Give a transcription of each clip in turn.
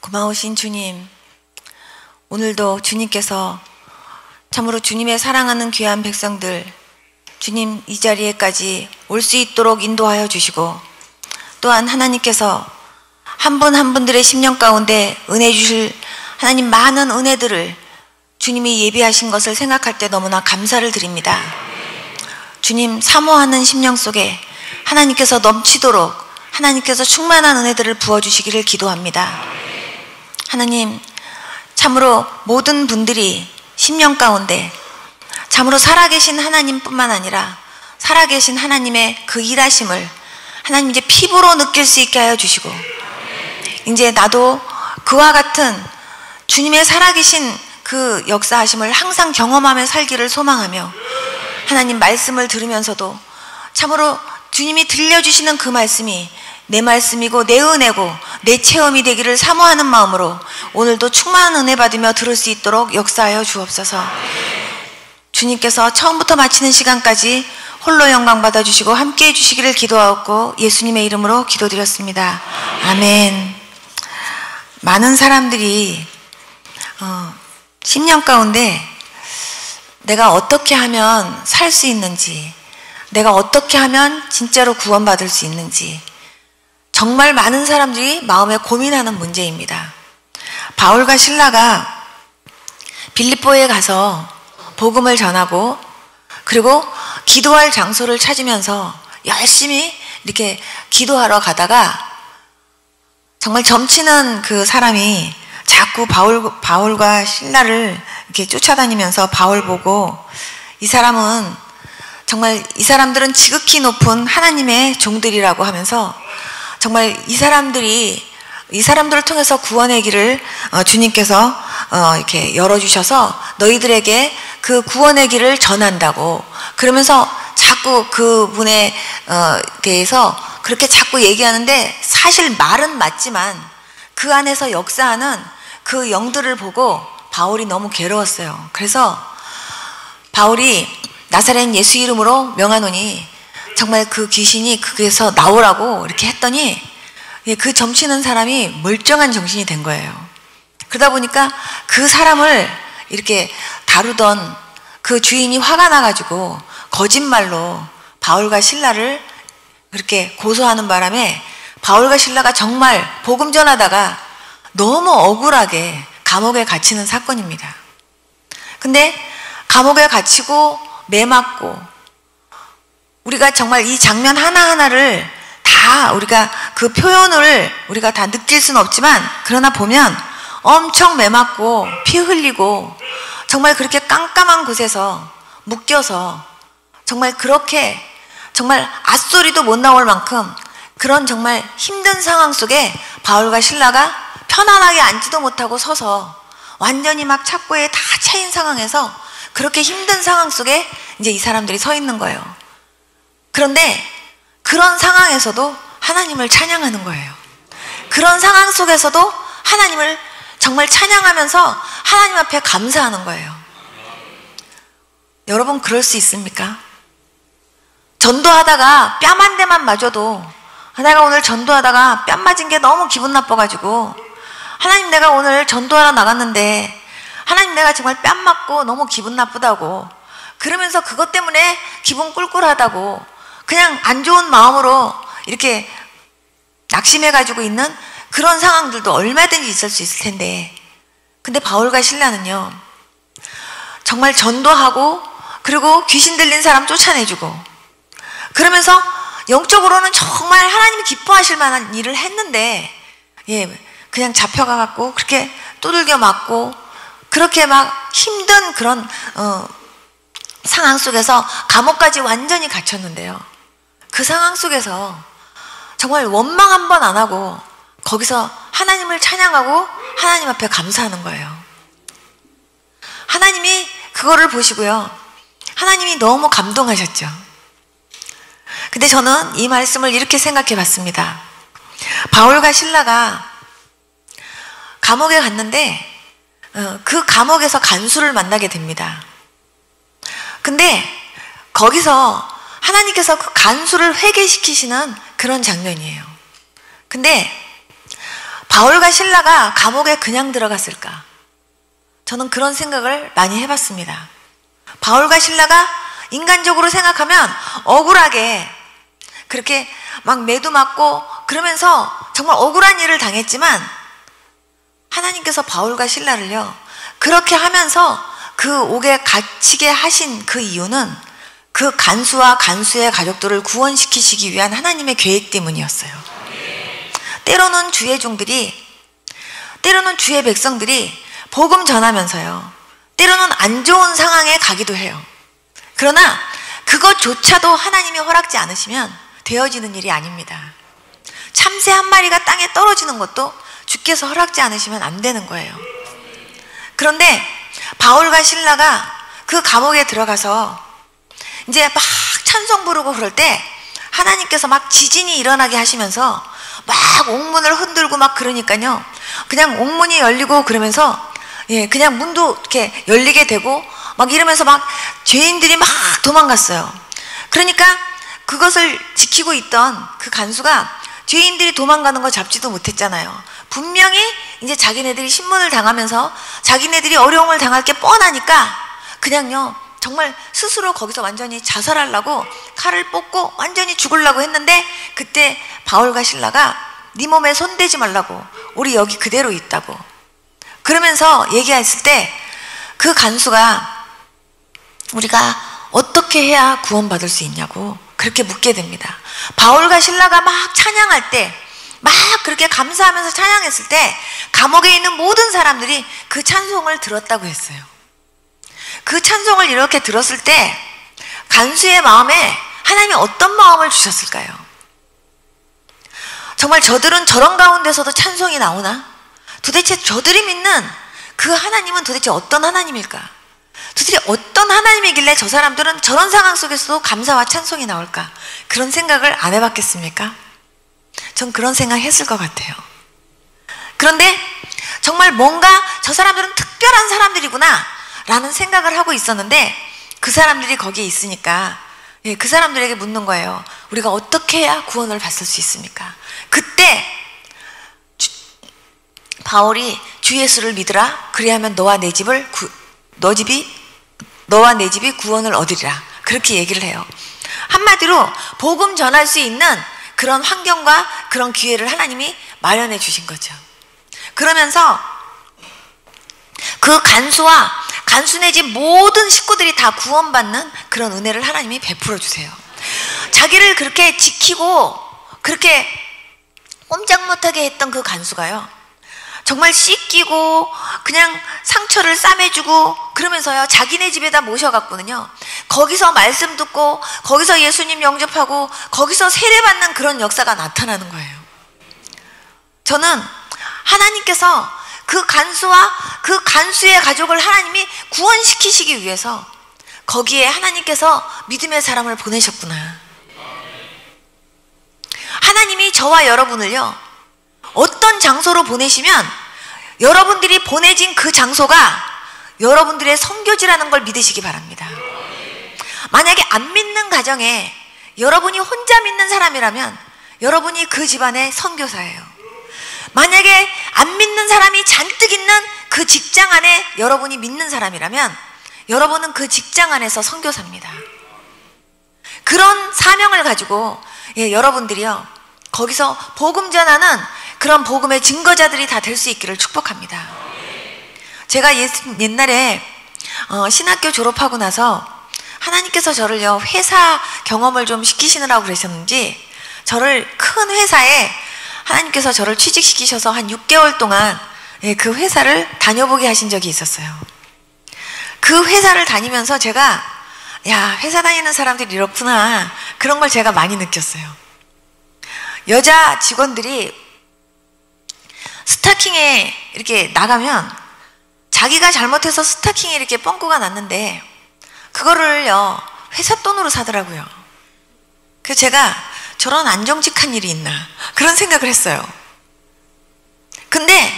고마우신 주님, 오늘도 주님께서 참으로 주님의 사랑하는 귀한 백성들, 주님 이 자리에까지 올 수 있도록 인도하여 주시고, 또한 하나님께서 한 분 한 분들의 심령 가운데 은혜 주실 하나님 많은 은혜들을 주님이 예비하신 것을 생각할 때 너무나 감사를 드립니다. 주님 사모하는 심령 속에 하나님께서 넘치도록 하나님께서 충만한 은혜들을 부어주시기를 기도합니다. 하나님, 참으로 모든 분들이 심령 가운데 참으로 살아계신 하나님뿐만 아니라 살아계신 하나님의 그 일하심을 하나님 이제 피부로 느낄 수 있게 하여 주시고, 이제 나도 그와 같은 주님의 살아계신 그 역사하심을 항상 경험하며 살기를 소망하며, 하나님 말씀을 들으면서도 참으로 주님이 들려주시는 그 말씀이 내 말씀이고 내 은혜고 내 체험이 되기를 사모하는 마음으로 오늘도 충만한 은혜 받으며 들을 수 있도록 역사하여 주옵소서. 주님께서 처음부터 마치는 시간까지 홀로 영광 받아주시고 함께해 주시기를 기도하고 예수님의 이름으로 기도드렸습니다. 아멘. 많은 사람들이 심령 가운데 내가 어떻게 하면 살 수 있는지, 내가 어떻게 하면 진짜로 구원받을 수 있는지 정말 많은 사람들이 마음에 고민하는 문제입니다. 바울과 실라가 빌립보에 가서 복음을 전하고 그리고 기도할 장소를 찾으면서 열심히 이렇게 기도하러 가다가 정말 점치는 그 사람이 자꾸 바울과 실라를 이렇게 쫓아다니면서 바울 보고, 이 사람은 정말 이 사람들은 지극히 높은 하나님의 종들이라고 하면서 정말 이 사람들을 통해서 구원의 길을 주님께서 이렇게 열어주셔서 너희들에게 그 구원의 길을 전한다고, 그러면서 자꾸 그분에 대해서 그렇게 자꾸 얘기하는데, 사실 말은 맞지만 그 안에서 역사하는 그 영들을 보고 바울이 너무 괴로웠어요. 그래서 바울이 나사렛 예수 이름으로 명하노니 정말 그 귀신이 거기에서 나오라고 이렇게 했더니 그 점치는 사람이 멀쩡한 정신이 된 거예요. 그러다 보니까 그 사람을 이렇게 다루던 그 주인이 화가 나가지고 거짓말로 바울과 실라를 그렇게 고소하는 바람에 바울과 실라가 정말 복음 전하다가 너무 억울하게 감옥에 갇히는 사건입니다. 근데 감옥에 갇히고 매 맞고, 우리가 정말 이 장면 하나하나를 다 우리가 그 표현을 우리가 다 느낄 수는 없지만, 그러나 보면 엄청 매 맞고 피 흘리고 정말 그렇게 깜깜한 곳에서 묶여서 정말 그렇게 정말 앗소리도 못 나올 만큼 그런 정말 힘든 상황 속에 바울과 실라가 편안하게 앉지도 못하고 서서 완전히 막 착고에 다 차인 상황에서 그렇게 힘든 상황 속에 이제 이 사람들이 서 있는 거예요. 그런데 그런 상황에서도 하나님을 찬양하는 거예요. 그런 상황 속에서도 하나님을 정말 찬양하면서 하나님 앞에 감사하는 거예요. 여러분 그럴 수 있습니까? 전도하다가 뺨 한 대만 맞아도, 내가 오늘 전도하다가 뺨 맞은 게 너무 기분 나빠가지고, 하나님 내가 오늘 전도하러 나갔는데 하나님 내가 정말 뺨 맞고 너무 기분 나쁘다고, 그러면서 그것 때문에 기분 꿀꿀하다고 그냥 안 좋은 마음으로 이렇게 낙심해가지고 있는 그런 상황들도 얼마든지 있을 수 있을 텐데, 근데 바울과 실라는요 정말 전도하고 그리고 귀신 들린 사람 쫓아내주고 그러면서 영적으로는 정말 하나님이 기뻐하실 만한 일을 했는데, 그냥 잡혀가갖고 그렇게 두들겨 맞고 그렇게 막 힘든 그런 상황 속에서 감옥까지 완전히 갇혔는데요, 그 상황 속에서 정말 원망 한 번 안 하고 거기서 하나님을 찬양하고 하나님 앞에 감사하는 거예요. 하나님이 그거를 보시고요, 하나님이 너무 감동하셨죠. 근데 저는 이 말씀을 이렇게 생각해 봤습니다. 바울과 실라가 감옥에 갔는데 그 감옥에서 간수를 만나게 됩니다. 근데 거기서 하나님께서 그 간수를 회개시키시는 그런 장면이에요. 근데 바울과 실라가 감옥에 그냥 들어갔을까? 저는 그런 생각을 많이 해봤습니다. 바울과 실라가 인간적으로 생각하면 억울하게 그렇게 막 매도 맞고 그러면서 정말 억울한 일을 당했지만 하나님께서 바울과 실라를요 그렇게 하면서 그 옥에 갇히게 하신 그 이유는 그 간수와 간수의 가족들을 구원시키시기 위한 하나님의 계획 때문이었어요. 때로는 주의 종들이, 때로는 주의 백성들이 복음 전하면서요 때로는 안 좋은 상황에 가기도 해요. 그러나 그것조차도 하나님이 허락지 않으시면 되어지는 일이 아닙니다. 참새 한 마리가 땅에 떨어지는 것도 주께서 허락지 않으시면 안 되는 거예요. 그런데 바울과 실라가 그 감옥에 들어가서 이제 막 찬송 부르고 그럴 때 하나님께서 막 지진이 일어나게 하시면서 막 옥문을 흔들고 막 그러니까요 그냥 옥문이 열리고 그러면서 그냥 문도 이렇게 열리게 되고 막 이러면서 막 죄인들이 막 도망갔어요. 그러니까 그것을 지키고 있던 그 간수가 죄인들이 도망가는 거 잡지도 못했잖아요. 분명히 이제 자기네들이 신문을 당하면서 자기네들이 어려움을 당할 게 뻔하니까 그냥요 정말 스스로 거기서 완전히 자살하려고 칼을 뽑고 완전히 죽으려고 했는데 그때 바울과 실라가 네 몸에 손대지 말라고, 우리 여기 그대로 있다고 그러면서 얘기했을 때 그 간수가 우리가 어떻게 해야 구원받을 수 있냐고 그렇게 묻게 됩니다. 바울과 실라가 막 찬양할 때, 막 그렇게 감사하면서 찬양했을 때 감옥에 있는 모든 사람들이 그 찬송을 들었다고 했어요. 그 찬송을 이렇게 들었을 때 간수의 마음에 하나님이 어떤 마음을 주셨을까요? 정말 저들은 저런 가운데서도 찬송이 나오나? 도대체 저들이 믿는 그 하나님은 도대체 어떤 하나님일까? 도대체 어떤 하나님이길래 저 사람들은 저런 상황 속에서도 감사와 찬송이 나올까? 그런 생각을 안 해봤겠습니까? 전 그런 생각 했을 것 같아요. 그런데 정말 뭔가 저 사람들은 특별한 사람들이구나 라는 생각을 하고 있었는데 그 사람들이 거기에 있으니까 그 사람들에게 묻는 거예요. 우리가 어떻게 해야 구원을 받을 수 있습니까? 그때 바울이 주 예수를 믿으라. 그리하면 너와 내 집이 구원을 얻으리라. 그렇게 얘기를 해요. 한마디로 복음 전할 수 있는 그런 환경과 그런 기회를 하나님이 마련해 주신 거죠. 그러면서 그 간수와 간수네 집 모든 식구들이 다 구원받는 그런 은혜를 하나님이 베풀어 주세요. 자기를 그렇게 지키고 그렇게 꼼짝 못하게 했던 그 간수가요 정말 씻기고 그냥 상처를 싸매주고 그러면서요 자기네 집에다 모셔갔거든요. 거기서 말씀 듣고 거기서 예수님 영접하고 거기서 세례받는 그런 역사가 나타나는 거예요. 저는 하나님께서 그 간수와 그 간수의 가족을 하나님이 구원시키시기 위해서 거기에 하나님께서 믿음의 사람을 보내셨구나. 하나님이 저와 여러분을요 어떤 장소로 보내시면 여러분들이 보내진 그 장소가 여러분들의 선교지라는 걸 믿으시기 바랍니다. 만약에 안 믿는 가정에 여러분이 혼자 믿는 사람이라면 여러분이 그 집안의 선교사예요. 만약에 안 믿는 사람이 잔뜩 있는 그 직장 안에 여러분이 믿는 사람이라면 여러분은 그 직장 안에서 선교사입니다. 그런 사명을 가지고 여러분들이요 거기서 복음 전하는 그런 복음의 증거자들이 다 될 수 있기를 축복합니다. 제가 옛날에 신학교 졸업하고 나서 하나님께서 저를요 회사 경험을 좀 시키시느라고 그러셨는지 저를 큰 회사에 하나님께서 저를 취직시키셔서 한 6개월 동안 그 회사를 다녀보게 하신 적이 있었어요. 그 회사를 다니면서 제가 야 회사 다니는 사람들이 이렇구나 그런 걸 제가 많이 느꼈어요. 여자 직원들이 스타킹에 이렇게 나가면 자기가 잘못해서 스타킹에 이렇게 뻥꾸가 났는데 그거를요 회사 돈으로 사더라고요. 그래서 제가 저런 안정직한 일이 있나 그런 생각을 했어요. 근데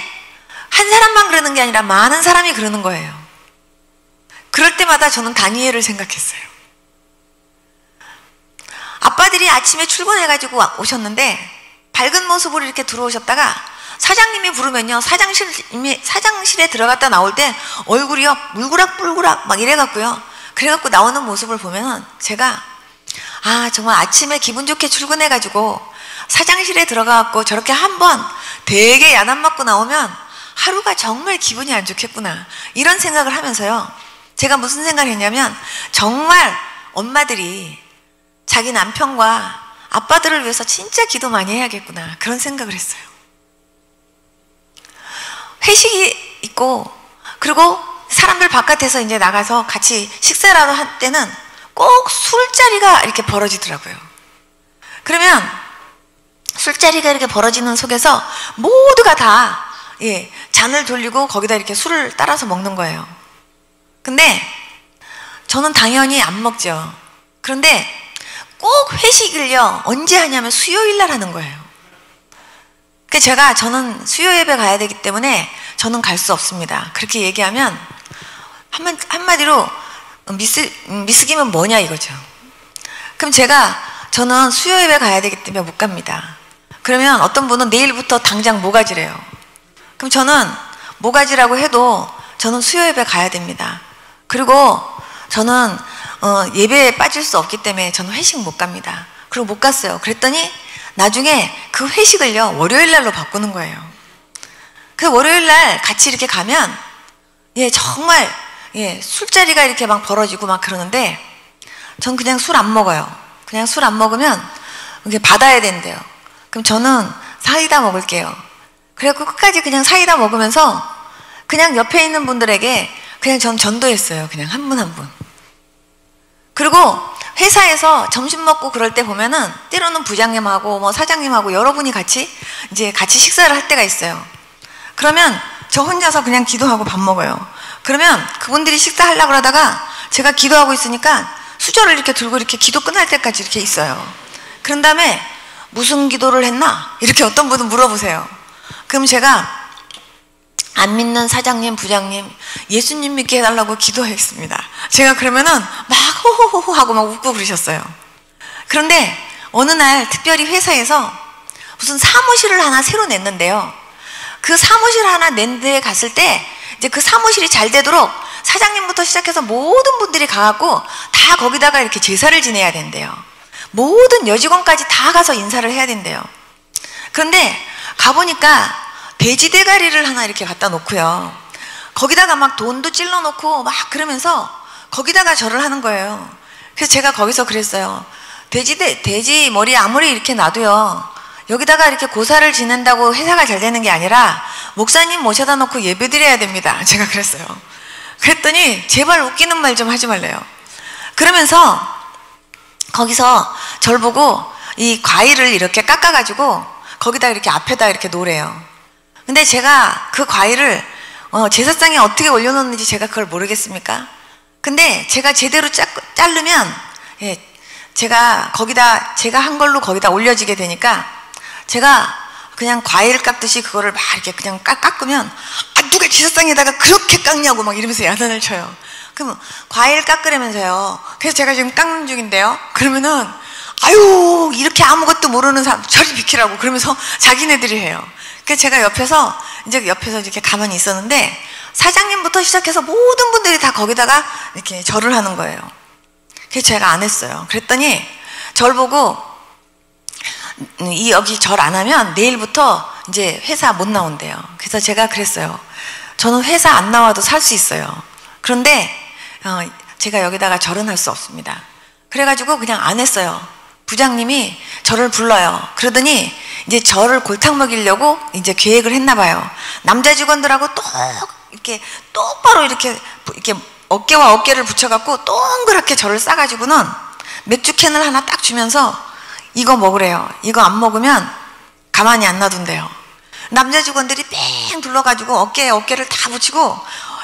한 사람만 그러는 게 아니라 많은 사람이 그러는 거예요. 그럴 때마다 저는 다니엘을 생각했어요. 아빠들이 아침에 출근해가지고 오셨는데 밝은 모습으로 이렇게 들어오셨다가 사장님이 부르면요, 사장실에 들어갔다 나올 때 얼굴이요 물구락불구락 막 이래갖고요. 그래갖고 나오는 모습을 보면은 제가 정말 아침에 기분 좋게 출근해가지고 사장실에 들어가갖고 저렇게 한번 되게 야단 맞고 나오면 하루가 정말 기분이 안 좋겠구나, 이런 생각을 하면서요, 제가 무슨 생각을 했냐면, 정말 엄마들이 자기 남편과 아빠들을 위해서 진짜 기도 많이 해야겠구나, 그런 생각을 했어요. 회식이 있고, 그리고 사람들 바깥에서 이제 나가서 같이 식사라도 할 때는 꼭 술자리가 이렇게 벌어지더라고요. 그러면 술자리가 이렇게 벌어지는 속에서 모두가 다 잔을 돌리고 거기다 이렇게 술을 따라서 먹는 거예요. 근데 저는 당연히 안 먹죠. 그런데 꼭 회식을요, 언제 하냐면 수요일 날 하는 거예요. 저는 수요 예배 가야 되기 때문에 저는 갈 수 없습니다. 그렇게 얘기하면 한마디로 미스김은 뭐냐 이거죠. 그럼 저는 수요 예배 가야 되기 때문에 못 갑니다. 그러면 어떤 분은 내일부터 당장 모가지래요. 그럼 저는 모가지라고 해도 저는 수요 예배 가야 됩니다. 그리고 저는 예배에 빠질 수 없기 때문에 저는 회식 못 갑니다. 그리고 못 갔어요. 그랬더니 나중에 그 회식을요, 월요일 날로 바꾸는 거예요. 그 월요일 날 같이 이렇게 가면 정말 술자리가 이렇게 막 벌어지고 막 그러는데, 전 그냥 술 안 먹어요. 그냥 술 안 먹으면 이게 받아야 된대요. 그럼 저는 사이다 먹을게요. 그래갖고 끝까지 그냥 사이다 먹으면서 그냥 옆에 있는 분들에게 그냥 전 전도했어요. 그냥 한 분 한 분. 그리고 회사에서 점심 먹고 그럴 때 보면은 때로는 부장님하고 뭐 사장님하고 여러분이 같이 식사를 할 때가 있어요. 그러면 저 혼자서 그냥 기도하고 밥 먹어요. 그러면 그분들이 식사하려고 그러다가 제가 기도하고 있으니까 수저를 이렇게 들고 이렇게 기도 끝날 때까지 이렇게 있어요. 그런 다음에 무슨 기도를 했나? 이렇게 어떤 분은 물어보세요. 그럼 제가 안 믿는 사장님, 부장님, 예수님 믿게 해달라고 기도했습니다. 제가 그러면은 막 호호호호 하고 막 웃고 그러셨어요. 그런데 어느 날 특별히 회사에서 무슨 사무실을 하나 새로 냈는데요. 그 사무실 하나 낸 데에 갔을 때 이제 그 사무실이 잘 되도록 사장님부터 시작해서 모든 분들이 가갖고 다 거기다가 이렇게 제사를 지내야 된대요. 모든 여직원까지 다 가서 인사를 해야 된대요. 그런데 가보니까 돼지 대가리를 하나 이렇게 갖다 놓고요, 거기다가 막 돈도 찔러 놓고 막 그러면서 거기다가 절을 하는 거예요. 그래서 제가 거기서 그랬어요. 돼지 머리 아무리 이렇게 놔도요, 여기다가 이렇게 고사를 지낸다고 회사가 잘 되는 게 아니라 목사님 모셔다 놓고 예배 드려야 됩니다. 제가 그랬어요. 그랬더니 제발 웃기는 말 좀 하지 말래요. 그러면서 거기서 절 보고 이 과일을 이렇게 깎아가지고 거기다 이렇게 앞에다 이렇게 놓으래요. 근데 제가 그 과일을 제사상에 어떻게 올려놓는지 제가 그걸 모르겠습니까? 근데 제가 제대로 자르면 제가 한 걸로 거기다 올려지게 되니까 제가 그냥 과일 깎듯이 그거를 막 이렇게 그냥 깎으면 누가 제사상에다가 그렇게 깎냐고 막 이러면서 야단을 쳐요. 그럼 과일 깎으려면서요. 그래서 제가 지금 깎는 중인데요. 그러면은 아유 이렇게 아무것도 모르는 사람 저리 비키라고 그러면서 자기네들이 해요. 그래서 제가 옆에서 이렇게 가만히 있었는데 사장님부터 시작해서 모든 분들이 다 거기다가 이렇게 절을 하는 거예요. 그래서 제가 안 했어요. 그랬더니 절 보고 여기 절 안 하면 내일부터 이제 회사 못 나온대요. 그래서 제가 그랬어요. 저는 회사 안 나와도 살 수 있어요. 그런데 제가 여기다가 절은 할 수 없습니다. 그래가지고 그냥 안 했어요. 부장님이 저를 불러요. 그러더니 이제 저를 골탕 먹이려고 이제 계획을 했나 봐요. 남자 직원들하고 이렇게 똑바로 이렇게 어깨와 어깨를 붙여갖고 동그랗게 저를 싸가지고는 맥주 캔을 하나 딱 주면서 이거 먹으래요. 이거 안 먹으면 가만히 안 놔둔대요. 남자 직원들이 뺑 둘러가지고 어깨에 어깨를 다 붙이고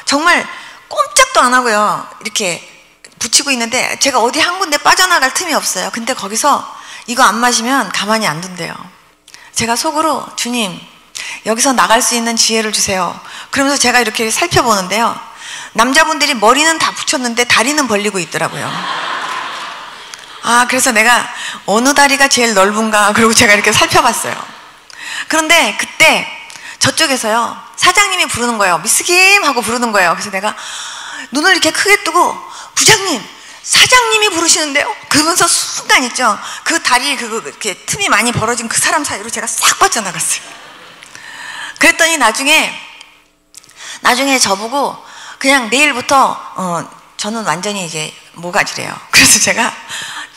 정말 꼼짝도 안 하고요. 이렇게 붙이고 있는데 제가 어디 한 군데 빠져나갈 틈이 없어요. 근데 거기서 이거 안 마시면 가만히 안 둔대요. 제가 속으로 주님 여기서 나갈 수 있는 지혜를 주세요. 그러면서 제가 이렇게 살펴보는데요. 남자분들이 머리는 다 붙였는데 다리는 벌리고 있더라고요. 그래서 내가 어느 다리가 제일 넓은가 그리고 제가 이렇게 살펴봤어요. 그런데 그때 저쪽에서요 사장님이 부르는 거예요. 미스 김 하고 부르는 거예요. 그래서 내가 눈을 이렇게 크게 뜨고 부장님 사장님이 부르시는데요? 그러면서 순간 있죠. 그 다리 이렇게 틈이 많이 벌어진 그 사람 사이로 제가 싹 빠져나갔어요. 그랬더니 나중에 저보고 그냥 내일부터 저는 완전히 이제 모가지래요. 그래서 제가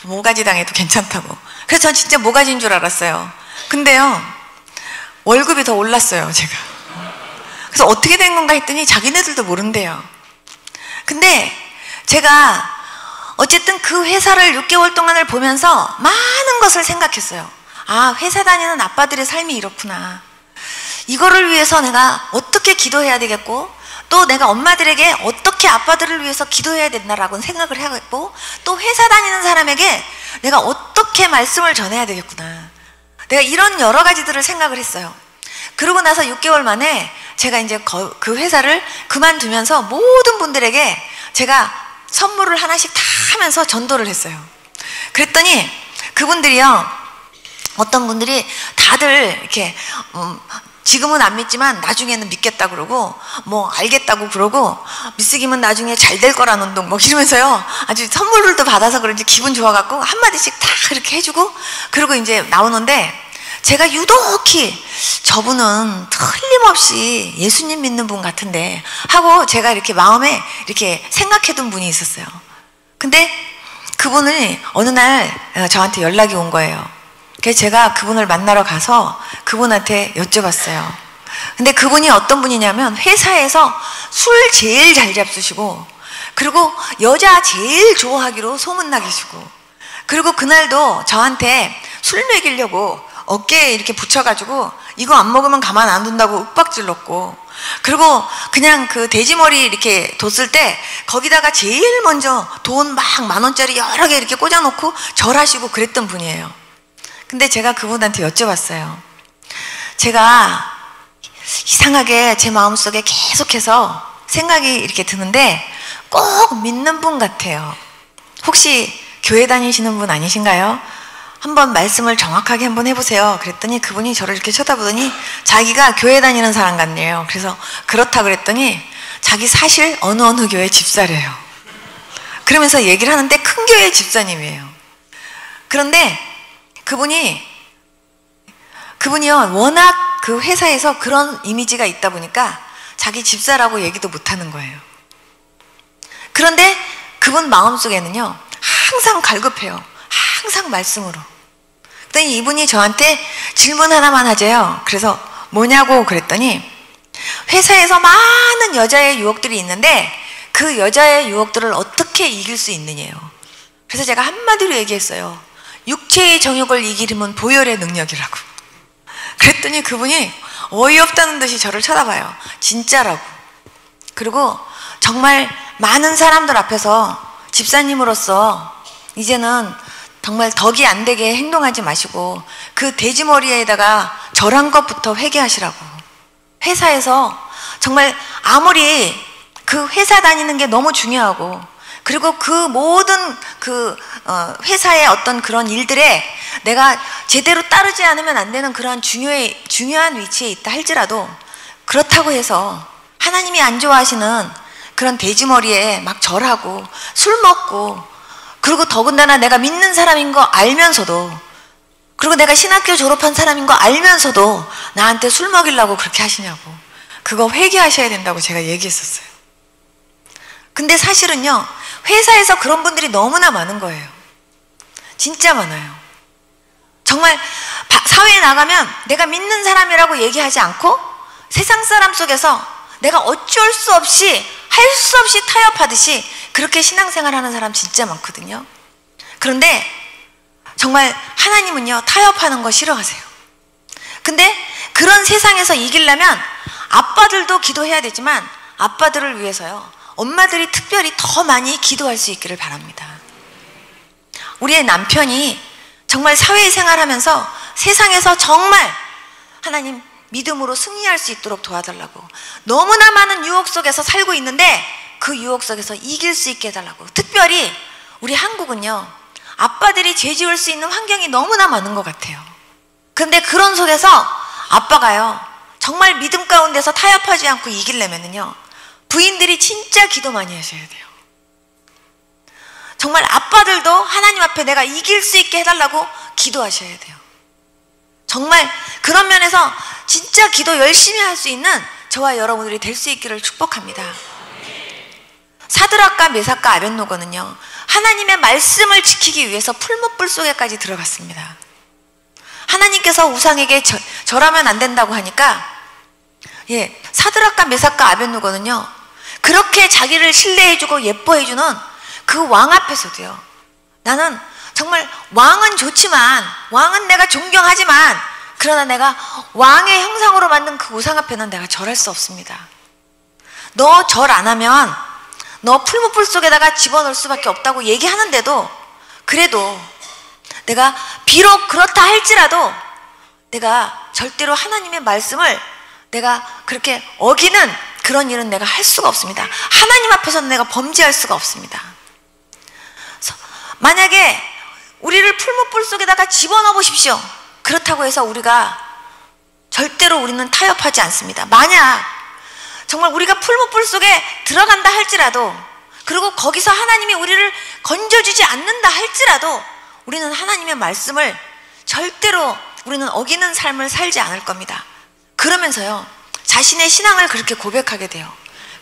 모가지 당해도 괜찮다고. 그래서 전 진짜 모가지인 줄 알았어요. 근데요 월급이 더 올랐어요 제가. 그래서 어떻게 된 건가 했더니 자기네들도 모른대요. 근데 제가 어쨌든 그 회사를 6개월 동안을 보면서 많은 것을 생각했어요. 아, 회사 다니는 아빠들의 삶이 이렇구나. 이거를 위해서 내가 어떻게 기도해야 되겠고, 또 내가 엄마들에게 어떻게 아빠들을 위해서 기도해야 된다라고 생각을 해야겠고, 또 회사 다니는 사람에게 내가 어떻게 말씀을 전해야 되겠구나. 내가 이런 여러 가지들을 생각을 했어요. 그러고 나서 6개월 만에 제가 이제 그 회사를 그만두면서 모든 분들에게 제가 선물을 하나씩 다 하면서 전도를 했어요. 그랬더니 그분들이요, 어떤 분들이 다들 이렇게 지금은 안 믿지만 나중에는 믿겠다 그러고 뭐 알겠다고 그러고 미스 김은 나중에 잘 될 거라는 둥 뭐 이러면서요 아주 선물도 받아서 그런지 기분 좋아갖고 한마디씩 다 그렇게 해주고 그러고 이제 나오는데, 제가 유독히 저분은 틀림없이 예수님 믿는 분 같은데 하고 제가 이렇게 마음에 이렇게 생각해둔 분이 있었어요. 근데 그분이 어느 날 저한테 연락이 온 거예요. 그래서 제가 그분을 만나러 가서 그분한테 여쭤봤어요. 근데 그분이 어떤 분이냐면 회사에서 술 제일 잘 잡수시고, 그리고 여자 제일 좋아하기로 소문나기시고, 그리고 그날도 저한테 술 먹이려고 어깨에 이렇게 붙여가지고 이거 안 먹으면 가만 안 둔다고 윽박질렀고, 그리고 그냥 그 돼지머리 이렇게 뒀을 때 거기다가 제일 먼저 돈 막 10,000원짜리 여러 개 이렇게 꽂아놓고 절하시고 그랬던 분이에요. 근데 제가 그분한테 여쭤봤어요. 제가 이상하게 제 마음속에 계속해서 생각이 이렇게 드는데 꼭 믿는 분 같아요. 혹시 교회 다니시는 분 아니신가요? 한번 말씀을 정확하게 한번 해보세요. 그랬더니 그분이 저를 이렇게 쳐다보더니 자기가 교회 다니는 사람 같네요. 그래서 그렇다 그랬더니 자기 사실 어느 교회 집사래요. 그러면서 얘기를 하는데 큰 교회 집사님이에요. 그런데 그분이요 워낙 그 회사에서 그런 이미지가 있다 보니까 자기 집사라고 얘기도 못하는 거예요. 그런데 그분 마음속에는요 항상 갈급해요. 항상 말씀으로. 그랬더니 이분이 저한테 질문 하나만 하재요. 그래서 뭐냐고 그랬더니 회사에서 많은 여자의 유혹들이 있는데 그 여자의 유혹들을 어떻게 이길 수 있느냐요. 그래서 제가 한마디로 얘기했어요. 육체의 정욕을 이기려면 보혈의 능력이라고. 그랬더니 그분이 어이없다는 듯이 저를 쳐다봐요. 진짜라고. 그리고 정말 많은 사람들 앞에서 집사님으로서 이제는 정말 덕이 안 되게 행동하지 마시고 그 돼지머리에다가 절한 것부터 회개하시라고. 회사에서 정말 아무리 그 회사 다니는 게 너무 중요하고, 그리고 그 모든 회사의 어떤 그런 일들에 내가 제대로 따르지 않으면 안 되는 그러한 중요한 위치에 있다 할지라도, 그렇다고 해서 하나님이 안 좋아하시는 그런 돼지머리에 막 절하고 술 먹고, 그리고 더군다나 내가 믿는 사람인 거 알면서도, 그리고 내가 신학교 졸업한 사람인 거 알면서도 나한테 술 먹이려고 그렇게 하시냐고. 그거 회개하셔야 된다고 제가 얘기했었어요. 근데 사실은요 회사에서 그런 분들이 너무나 많은 거예요. 진짜 많아요. 정말 사회에 나가면 내가 믿는 사람이라고 얘기하지 않고 세상 사람 속에서 내가 어쩔 수 없이 할 수 없이 타협하듯이 그렇게 신앙생활하는 사람 진짜 많거든요. 그런데 정말 하나님은요 타협하는 거 싫어하세요. 근데 그런 세상에서 이기려면 아빠들도 기도해야 되지만 아빠들을 위해서요 엄마들이 특별히 더 많이 기도할 수 있기를 바랍니다. 우리의 남편이 정말 사회생활하면서 세상에서 정말 하나님 믿음으로 승리할 수 있도록 도와달라고. 너무나 많은 유혹 속에서 살고 있는데 그 유혹 속에서 이길 수 있게 해달라고. 특별히 우리 한국은요 아빠들이 죄 지을 수 있는 환경이 너무나 많은 것 같아요. 그런데 그런 속에서 아빠가요 정말 믿음 가운데서 타협하지 않고 이기려면요, 부인들이 진짜 기도 많이 하셔야 돼요. 정말 아빠들도 하나님 앞에 내가 이길 수 있게 해달라고 기도하셔야 돼요. 정말 그런 면에서 진짜 기도 열심히 할 수 있는 저와 여러분들이 될 수 있기를 축복합니다. 사드락과 메삭과 아벳노고는요, 하나님의 말씀을 지키기 위해서 풀무불 속에까지 들어갔습니다. 하나님께서 우상에게 절하면 안 된다고 하니까, 사드락과 메삭과 아벳노고는요, 그렇게 자기를 신뢰해주고 예뻐해주는 그 왕 앞에서도요, 나는 정말 왕은 좋지만, 왕은 내가 존경하지만, 그러나 내가 왕의 형상으로 만든 그 우상 앞에는 내가 절할 수 없습니다. 너 절 안 하면 너 풀무불 속에다가 집어넣을 수밖에 없다고 얘기하는데도, 그래도 내가 비록 그렇다 할지라도 내가 절대로 하나님의 말씀을 내가 그렇게 어기는 그런 일은 내가 할 수가 없습니다. 하나님 앞에서는 내가 범죄할 수가 없습니다. 만약에 우리를 풀무불 속에다가 집어넣어 보십시오. 그렇다고 해서 우리가 절대로 우리는 타협하지 않습니다. 만약 정말 우리가 풀무불 속에 들어간다 할지라도, 그리고 거기서 하나님이 우리를 건져주지 않는다 할지라도 우리는 하나님의 말씀을 절대로 우리는 어기는 삶을 살지 않을 겁니다. 그러면서요, 자신의 신앙을 그렇게 고백하게 돼요.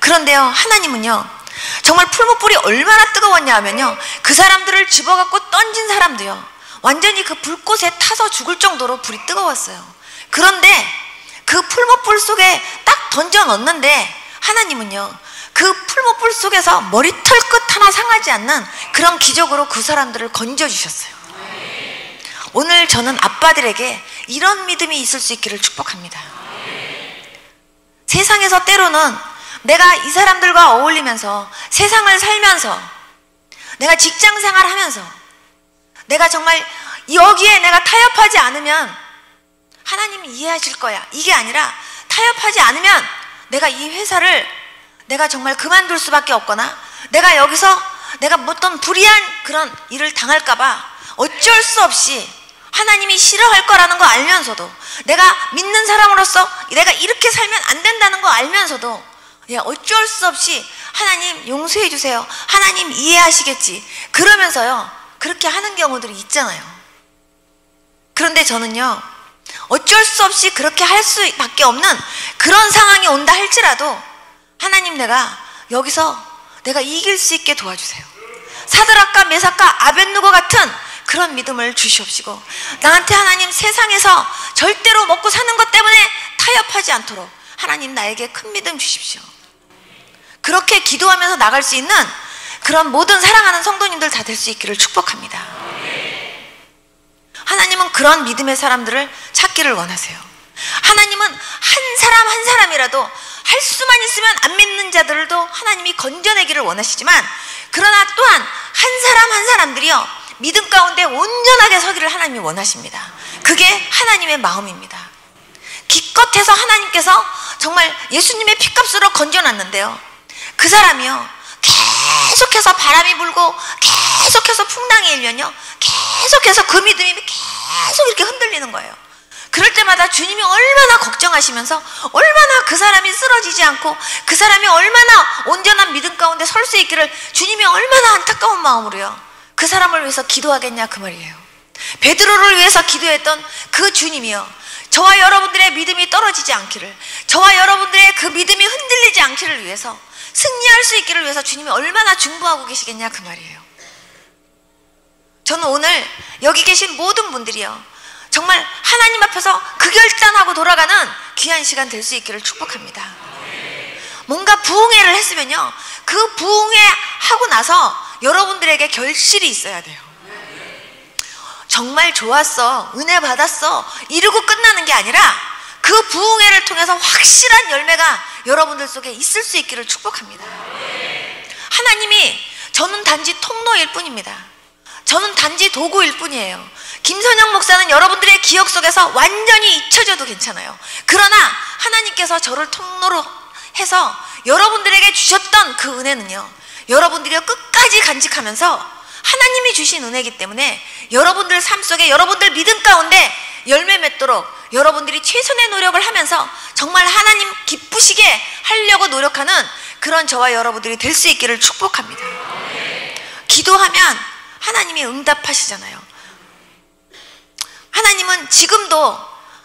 그런데요, 하나님은요, 정말 풀무불이 얼마나 뜨거웠냐 하면요, 그 사람들을 집어갖고 던진 사람도요, 완전히 그 불꽃에 타서 죽을 정도로 불이 뜨거웠어요. 그런데 그 풀무불 속에 딱 던져 넣었는데 하나님은요, 그 풀무불 속에서 머리털 끝 하나 상하지 않는 그런 기적으로 그 사람들을 건져주셨어요. 오늘 저는 아빠들에게 이런 믿음이 있을 수 있기를 축복합니다. 세상에서 때로는 내가 이 사람들과 어울리면서 세상을 살면서 내가 직장생활 하면서 내가 정말 여기에 내가 타협하지 않으면 하나님이 이해하실 거야, 이게 아니라 타협하지 않으면 내가 이 회사를 내가 정말 그만둘 수밖에 없거나 내가 여기서 내가 어떤 불의한 그런 일을 당할까봐 어쩔 수 없이 하나님이 싫어할 거라는 거 알면서도, 내가 믿는 사람으로서 내가 이렇게 살면 안 된다는 거 알면서도 어쩔 수 없이 하나님 용서해 주세요, 하나님 이해하시겠지, 그러면서요 그렇게 하는 경우들이 있잖아요. 그런데 저는요, 어쩔 수 없이 그렇게 할 수밖에 없는 그런 상황이 온다 할지라도 하나님, 내가 여기서 내가 이길 수 있게 도와주세요. 사드락과 메삭과 아벳느고 같은 그런 믿음을 주시옵시고, 나한테 하나님 세상에서 절대로 먹고 사는 것 때문에 타협하지 않도록 하나님 나에게 큰 믿음 주십시오. 그렇게 기도하면서 나갈 수 있는 그런 모든 사랑하는 성도님들 다 될 수 있기를 축복합니다. 하나님은 그런 믿음의 사람들을 찾기를 원하세요. 하나님은 한 사람 한 사람이라도 할 수만 있으면 안 믿는 자들도 하나님이 건져내기를 원하시지만, 그러나 또한 한 사람 한 사람들이요 믿음 가운데 온전하게 서기를 하나님이 원하십니다. 그게 하나님의 마음입니다. 기껏해서 하나님께서 정말 예수님의 피값으로 건져놨는데요, 그 사람이요 계속해서 바람이 불고 계속해서 풍랑이 일면요 계속해서 그 믿음이 계속 이렇게 흔들리는 거예요. 그럴 때마다 주님이 얼마나 걱정하시면서, 얼마나 그 사람이 쓰러지지 않고 그 사람이 얼마나 온전한 믿음 가운데 설 수 있기를 주님이 얼마나 안타까운 마음으로요 그 사람을 위해서 기도하겠냐 그 말이에요. 베드로를 위해서 기도했던 그 주님이요, 저와 여러분들의 믿음이 떨어지지 않기를, 저와 여러분들의 그 믿음이 흔들리지 않기를 위해서, 승리할 수 있기를 위해서 주님이 얼마나 중보하고 계시겠냐 그 말이에요. 저는 오늘 여기 계신 모든 분들이요 정말 하나님 앞에서 그 결단하고 돌아가는 귀한 시간 될 수 있기를 축복합니다. 뭔가 부흥회를 했으면요 그 부흥회 하고 나서 여러분들에게 결실이 있어야 돼요. 정말 좋았어, 은혜 받았어 이러고 끝나는 게 아니라 그 부흥회를 통해서 확실한 열매가 여러분들 속에 있을 수 있기를 축복합니다. 하나님이, 저는 단지 통로일 뿐입니다. 저는 단지 도구일 뿐이에요. 김선영 목사는 여러분들의 기억 속에서 완전히 잊혀져도 괜찮아요. 그러나 하나님께서 저를 통로로 해서 여러분들에게 주셨던 그 은혜는요 여러분들이 끝까지 간직하면서 하나님이 주신 은혜이기 때문에 여러분들 삶 속에, 여러분들 믿음 가운데 열매 맺도록 여러분들이 최선의 노력을 하면서 정말 하나님 기쁘시게 하려고 노력하는 그런 저와 여러분들이 될 수 있기를 축복합니다. 기도하면 하나님이 응답하시잖아요. 하나님은 지금도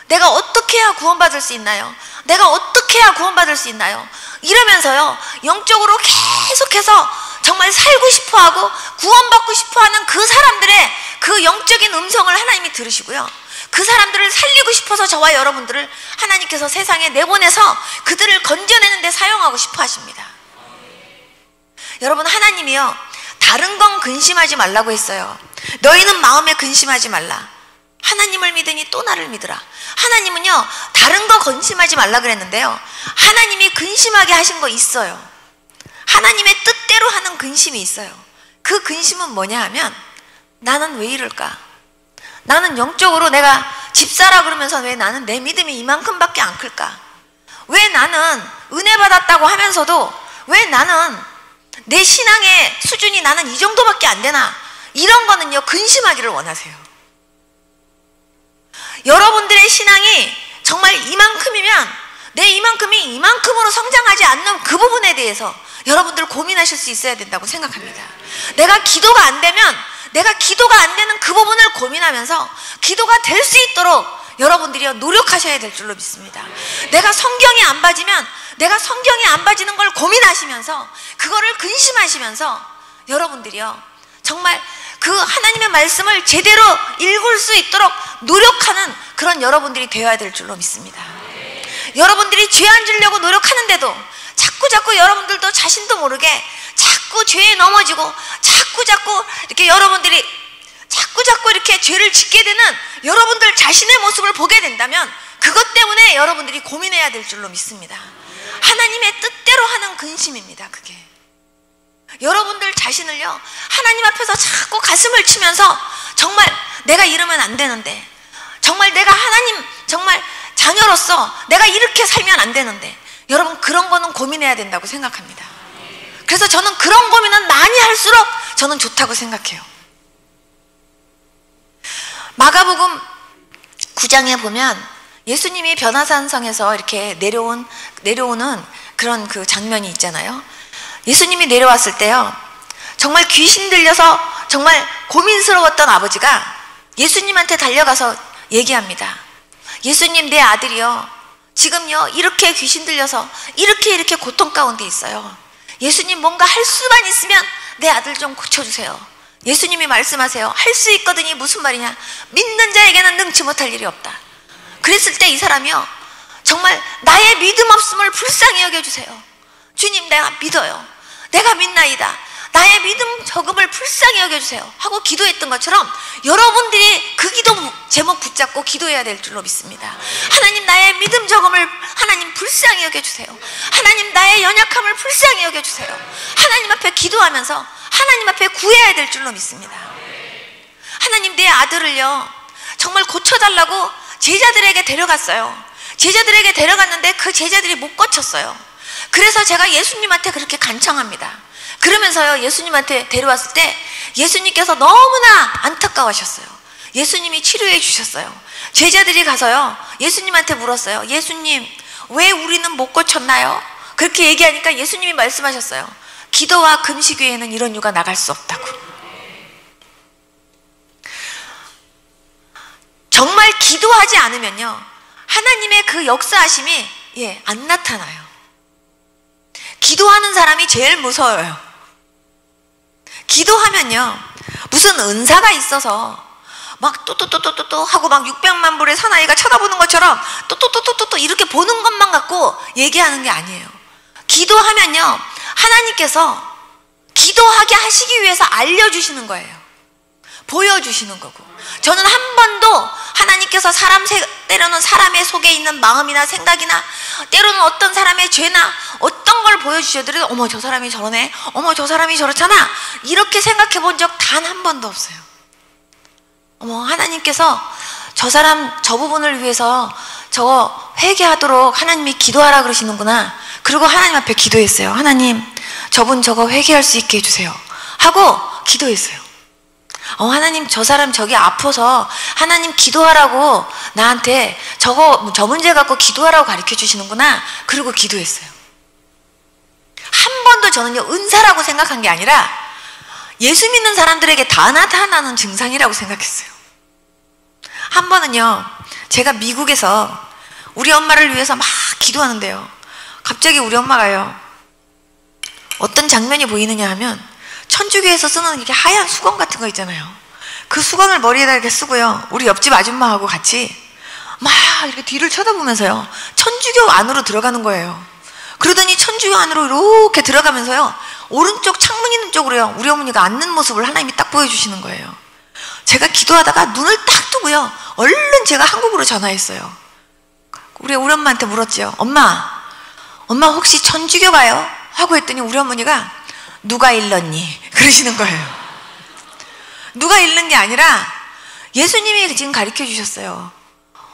내가 어떻게 해야 구원받을 수 있나요? 내가 어떻게 해야 구원받을 수 있나요? 이러면서요, 영적으로 계속해서 정말 살고 싶어하고 구원받고 싶어하는 그 사람들의 그 영적인 음성을 하나님이 들으시고요, 그 사람들을 살리고 싶어서 저와 여러분들을 하나님께서 세상에 내보내서 그들을 건져내는 데 사용하고 싶어 하십니다. 여러분, 하나님이요, 다른 건 근심하지 말라고 했어요. 너희는 마음에 근심하지 말라. 하나님을 믿으니 또 나를 믿으라. 하나님은요, 다른 거 근심하지 말라 그랬는데요, 하나님이 근심하게 하신 거 있어요. 하나님의 뜻대로 하는 근심이 있어요. 그 근심은 뭐냐 하면, 나는 왜 이럴까? 나는 영적으로 내가 집사라 그러면서 왜 나는 내 믿음이 이만큼밖에 안 클까? 왜 나는 은혜 받았다고 하면서도 왜 나는 내 신앙의 수준이 나는 이 정도밖에 안 되나? 이런 거는요, 근심하기를 원하세요. 여러분들의 신앙이 정말 이만큼이면 내 이만큼이 이만큼으로 성장하지 않는 그 부분에 대해서 여러분들 고민하실 수 있어야 된다고 생각합니다. 내가 기도가 안 되면 내가 기도가 안 되는 그 부분을 고민하면서 기도가 될 수 있도록 여러분들이 노력하셔야 될 줄로 믿습니다. 내가 성경이 안 봐지면 내가 성경이 안 봐지는 걸 고민하시면서 그거를 근심하시면서 여러분들이요, 정말 그 하나님의 말씀을 제대로 읽을 수 있도록 노력하는 그런 여러분들이 되어야 될 줄로 믿습니다. 여러분들이 죄 안 지려고 노력하는데도 자꾸 여러분들도 자신도 모르게 자꾸 죄에 넘어지고 자꾸 이렇게 여러분들이 자꾸 이렇게 죄를 짓게 되는 여러분들 자신의 모습을 보게 된다면 그것 때문에 여러분들이 고민해야 될 줄로 믿습니다. 하나님의 뜻대로 하는 근심입니다. 그게 여러분들 자신을요, 하나님 앞에서 자꾸 가슴을 치면서 정말 내가 이러면 안 되는데, 정말 내가 하나님 정말 자녀로서 내가 이렇게 살면 안 되는데, 여러분 그런 거는 고민해야 된다고 생각합니다. 그래서 저는 그런 고민은 많이 할수록 저는 좋다고 생각해요. 마가복음 9장에 보면 예수님이 변화산성에서 이렇게 내려오는 그런 그 장면이 있잖아요. 예수님이 내려왔을 때요, 정말 귀신 들려서 정말 고민스러웠던 아버지가 예수님한테 달려가서 얘기합니다. 예수님, 내 아들이요, 지금요 이렇게 귀신 들려서 이렇게 고통 가운데 있어요. 예수님, 뭔가 할 수만 있으면 내 아들 좀 고쳐주세요. 예수님이 말씀하세요. 할 수 있거든이 무슨 말이냐? 믿는 자에게는 능치 못할 일이 없다. 그랬을 때 이 사람이요, 정말 나의 믿음 없음을 불쌍히 여겨주세요. 주님, 내가 믿어요. 내가 믿나이다. 나의 믿음 적음을 불쌍히 여겨주세요 하고 기도했던 것처럼 여러분들이 그 기도 제목 붙잡고 기도해야 될 줄로 믿습니다. 하나님, 나의 믿음 적음을 하나님 불쌍히 여겨주세요. 하나님, 나의 연약함을 불쌍히 여겨주세요. 하나님 앞에 기도하면서 하나님 앞에 구해야 될 줄로 믿습니다. 하나님, 내 아들을요 정말 고쳐달라고 제자들에게 데려갔어요. 제자들에게 데려갔는데 그 제자들이 못 고쳤어요. 그래서 제가 예수님한테 그렇게 간청합니다. 그러면서요, 예수님한테 데려왔을 때 예수님께서 너무나 안타까워하셨어요. 예수님이 치료해 주셨어요. 제자들이 가서요 예수님한테 물었어요. 예수님, 왜 우리는 못 고쳤나요? 그렇게 얘기하니까 예수님이 말씀하셨어요. 기도와 금식 외에는 이런 유가 나갈 수 없다고. 정말 기도하지 않으면요 하나님의 그 역사하심이 안 나타나요. 기도하는 사람이 제일 무서워요. 기도하면요 무슨 은사가 있어서 막 또 하고 막 600만 불의 사나이가 쳐다보는 것처럼 또 이렇게 보는 것만 갖고 얘기하는 게 아니에요. 기도하면요 하나님께서 기도하게 하시기 위해서 알려주시는 거예요. 보여주시는 거고. 저는 한 번도 하나님께서 때로는 사람의 속에 있는 마음이나 생각이나 때로는 어떤 사람의 죄나 어떤 걸 보여주셔도 어머 저 사람이 저러네, 어머 저 사람이 저렇잖아, 이렇게 생각해 본 적 단 한 번도 없어요. 어머, 하나님께서 저 사람 저 부분을 위해서 저거 회개하도록 하나님이 기도하라 그러시는구나. 그리고 하나님 앞에 기도했어요. 하나님, 저분 저거 회개할 수 있게 해주세요 하고 기도했어요. 하나님 저 사람 저기 아파서 하나님 기도하라고 나한테 저 문제 갖고 기도하라고 가르쳐 주시는구나. 그러고 기도했어요. 한 번도 저는요 은사라고 생각한 게 아니라 예수 믿는 사람들에게 다 나타나는 증상이라고 생각했어요. 한 번은요 제가 미국에서 우리 엄마를 위해서 막 기도하는데요, 갑자기 우리 엄마가요 어떤 장면이 보이느냐 하면, 천주교에서 쓰는 이렇게 하얀 수건 같은 거 있잖아요. 그 수건을 머리에다 이렇게 쓰고요, 우리 옆집 아줌마하고 같이 막 이렇게 뒤를 쳐다보면서요 천주교 안으로 들어가는 거예요. 그러더니 천주교 안으로 이렇게 들어가면서요 오른쪽 창문 있는 쪽으로요 우리 어머니가 앉는 모습을 하나님이 딱 보여주시는 거예요. 제가 기도하다가 눈을 딱 뜨고요 얼른 제가 한국으로 전화했어요. 우리 엄마한테 물었죠. 엄마 혹시 천주교 가요? 하고 했더니 우리 어머니가 누가 일렀니? 그러시는 거예요. 누가 일른 게 아니라 예수님이 지금 가르쳐 주셨어요.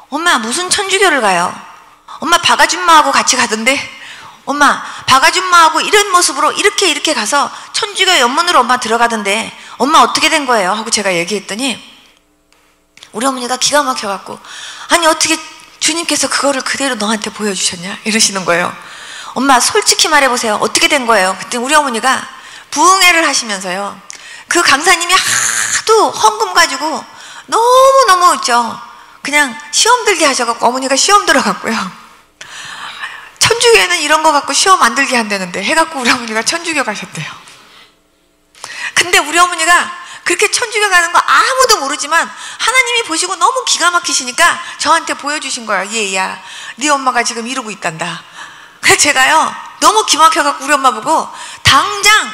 엄마 무슨 천주교를 가요? 엄마 박아줌마하고 같이 가던데? 엄마 박아줌마하고 이런 모습으로 이렇게 가서 천주교 연문으로 엄마 들어가던데 엄마 어떻게 된 거예요? 하고 제가 얘기했더니 우리 어머니가 기가 막혀갖고, 아니 어떻게 주님께서 그거를 그대로 너한테 보여주셨냐? 이러시는 거예요. 엄마 솔직히 말해보세요. 어떻게 된 거예요? 그때 우리 어머니가 부흥회를 하시면서요 그 강사님이 하도 헌금 가지고 너무너무 있죠, 그냥 시험 들게 하셔갖고 어머니가 시험 들어갔고요, 천주교에는 이런 거 갖고 시험 안 들게 한다는데 해갖고 우리 어머니가 천주교 가셨대요. 근데 우리 어머니가 그렇게 천주교 가는 거 아무도 모르지만 하나님이 보시고 너무 기가 막히시니까 저한테 보여주신 거예요. 얘야 네 엄마가 지금 이러고 있단다. 그래서 제가요 너무 기막혀갖고 우리 엄마 보고 당장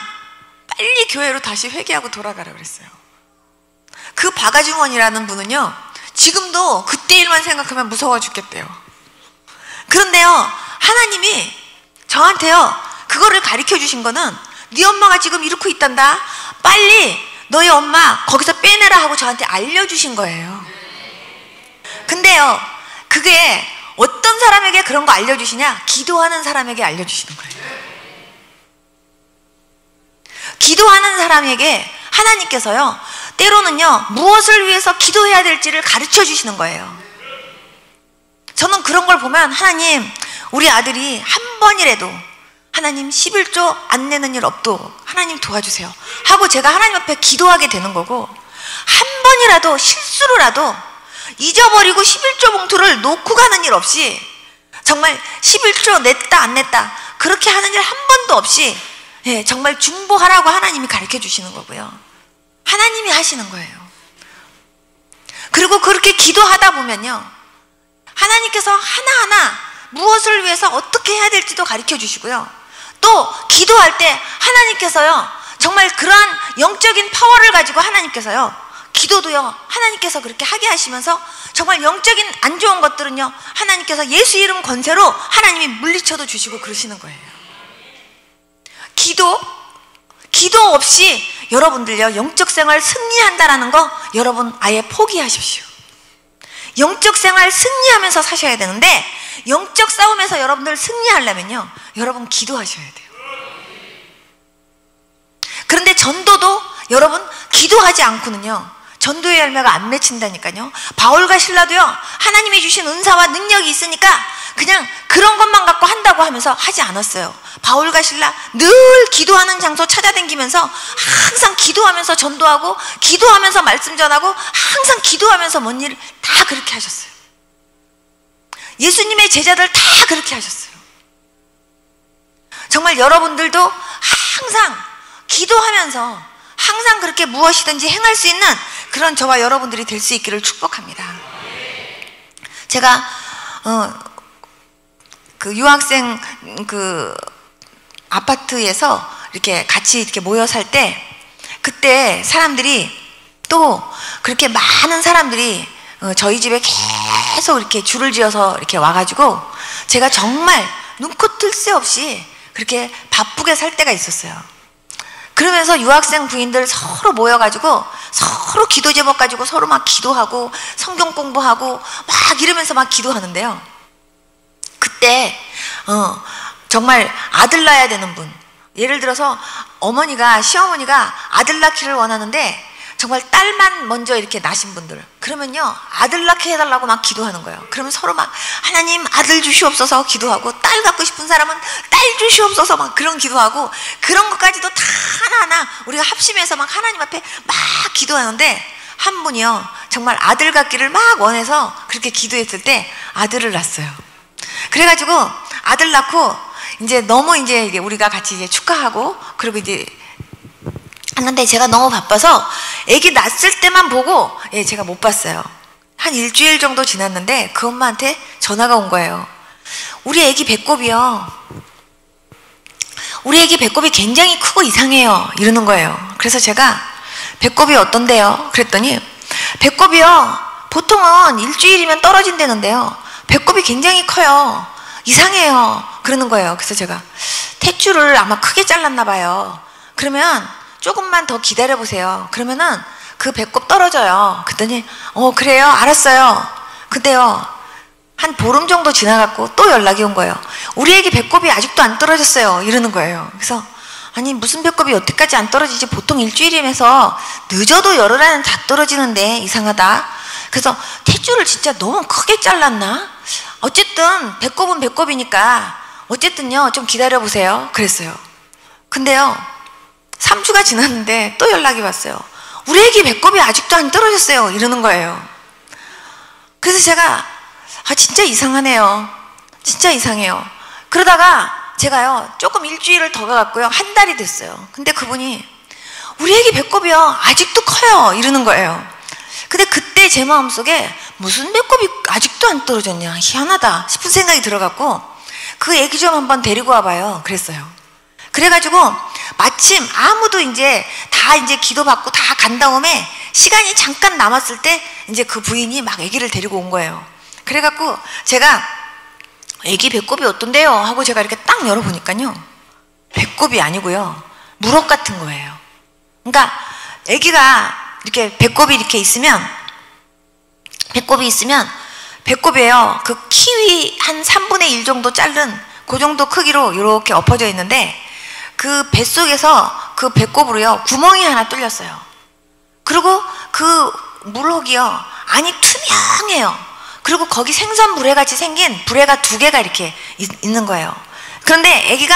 빨리 교회로 다시 회개하고 돌아가라 그랬어요. 그 박아주머니라는 분은요 지금도 그때 일만 생각하면 무서워 죽겠대요. 그런데요 하나님이 저한테요 그거를 가르쳐 주신 거는 네 엄마가 지금 이렇게 있단다, 빨리 너희 엄마 거기서 빼내라 하고 저한테 알려주신 거예요. 근데요 그게 어떤 사람에게 그런 거 알려주시냐? 기도하는 사람에게 알려주시는 거예요. 기도하는 사람에게 하나님께서요 때로는요 무엇을 위해서 기도해야 될지를 가르쳐 주시는 거예요. 저는 그런 걸 보면 하나님 우리 아들이 한 번이라도 하나님 11조 안 내는 일 없도록 하나님 도와주세요 하고 제가 하나님 앞에 기도하게 되는 거고, 한 번이라도 실수로라도 잊어버리고 11조 봉투를 놓고 가는 일 없이 정말 11조 냈다 안 냈다 그렇게 하는 일 한 번도 없이 정말 중보하라고 하나님이 가르쳐 주시는 거고요, 하나님이 하시는 거예요. 그리고 그렇게 기도하다 보면요 하나님께서 하나하나 무엇을 위해서 어떻게 해야 될지도 가르쳐 주시고요, 또 기도할 때 하나님께서요 정말 그러한 영적인 파워를 가지고 하나님께서요 기도도요 하나님께서 그렇게 하게 하시면서 정말 영적인 안 좋은 것들은요 하나님께서 예수 이름 권세로 하나님이 물리쳐도 주시고 그러시는 거예요. 기도 없이 여러분들요 영적 생활 승리한다라는 거 여러분 아예 포기하십시오. 영적 생활 승리하면서 사셔야 되는데, 영적 싸움에서 여러분들 승리하려면요 여러분 기도하셔야 돼요. 그런데 전도도 여러분 기도하지 않고는요 전도의 열매가 안 맺힌다니까요. 바울과 실라도요 하나님이 주신 은사와 능력이 있으니까 그냥 그런 것만 갖고 한다고 하면서 하지 않았어요. 바울과 실라 늘 기도하는 장소 찾아다니면서 항상 기도하면서 전도하고 기도하면서 말씀 전하고 항상 기도하면서 뭔 일을 다 그렇게 하셨어요. 예수님의 제자들 다 그렇게 하셨어요. 정말 여러분들도 항상 기도하면서 항상 그렇게 무엇이든지 행할 수 있는 그런 저와 여러분들이 될 수 있기를 축복합니다. 제가 그 유학생 그 아파트에서 이렇게 같이 이렇게 모여 살 때 그때 사람들이 또 그렇게 많은 사람들이 저희 집에 계속 이렇게 줄을 지어서 이렇게 와가지고 제가 정말 눈코 뜰 새 없이 그렇게 바쁘게 살 때가 있었어요. 그러면서 유학생 부인들 서로 모여가지고 서로 기도 제목 가지고 서로 막 기도하고 성경 공부하고 막 이러면서 막 기도하는데요. 그때 정말 아들 낳아야 되는 분, 예를 들어서 어머니가 시어머니가 아들 낳기를 원하는데 정말 딸만 먼저 이렇게 낳으신 분들, 그러면요 아들 낳게 해달라고 막 기도하는 거예요. 그러면 서로 막 하나님 아들 주시옵소서 기도하고, 딸 갖고 싶은 사람은 딸 주시옵소서 막 그런 기도하고, 그런 것까지도 다 하나하나 우리가 합심해서 막 하나님 앞에 막 기도하는데, 한 분이요 정말 아들 갖기를 막 원해서 그렇게 기도했을 때 아들을 낳았어요. 그래가지고 아들 낳고 이제 너무 이제 우리가 같이 이제 축하하고 그리고 이제 하는데, 제가 너무 바빠서 아기 낳았을 때만 보고 제가 못 봤어요. 한 일주일 정도 지났는데 그 엄마한테 전화가 온 거예요. 우리 아기 배꼽이요, 우리 아기 배꼽이 굉장히 크고 이상해요 이러는 거예요. 그래서 제가 배꼽이 어떤데요? 그랬더니 배꼽이요 보통은 일주일이면 떨어진다는데요, 배꼽이 굉장히 커요, 이상해요 그러는 거예요. 그래서 제가 탯줄을 아마 크게 잘랐나 봐요. 그러면 조금만 더 기다려보세요. 그러면은 그 배꼽 떨어져요. 그랬더니 그래요? 알았어요. 근데요 한 보름 정도 지나갖고 또 연락이 온 거예요. 우리 애기 배꼽이 아직도 안 떨어졌어요 이러는 거예요. 그래서 아니 무슨 배꼽이 여태까지 안 떨어지지, 보통 일주일이면서 늦어도 열흘 안에 다 떨어지는데 이상하다. 그래서 탯줄을 진짜 너무 크게 잘랐나? 어쨌든 배꼽은 배꼽이니까 어쨌든요 좀 기다려보세요 그랬어요. 근데요 3주가 지났는데 또 연락이 왔어요. 우리 애기 배꼽이 아직도 안 떨어졌어요 이러는 거예요. 그래서 제가 진짜 이상하네요, 진짜 이상해요. 그러다가 제가요 조금 일주일을 더 가갖고요 한 달이 됐어요. 근데 그분이 우리 애기 배꼽이요 아직도 커요 이러는 거예요. 근데 그때 제 마음속에 무슨 배꼽이 아직도 안 떨어졌냐, 희한하다 싶은 생각이 들어갖고 그 애기 좀 한번 데리고 와봐요 그랬어요. 그래가지고 마침 아무도 이제 다 이제 기도받고 다 간 다음에 시간이 잠깐 남았을 때 이제 그 부인이 막 아기를 데리고 온 거예요. 그래갖고 제가 아기 배꼽이 어떤데요? 하고 제가 이렇게 딱 열어보니까요 배꼽이 아니고요 무럭 같은 거예요. 그러니까 아기가 이렇게 배꼽이 이렇게 있으면, 배꼽이에요 그 키위 한 3분의 1 정도 자른 그 정도 크기로 이렇게 엎어져 있는데, 그 뱃속에서 그 배꼽으로요 구멍이 하나 뚫렸어요. 그리고 그 물혹이요 안이 투명해요. 그리고 거기 생선 불에 같이 생긴 불에가 2개가 이렇게 있는 거예요. 그런데 아기가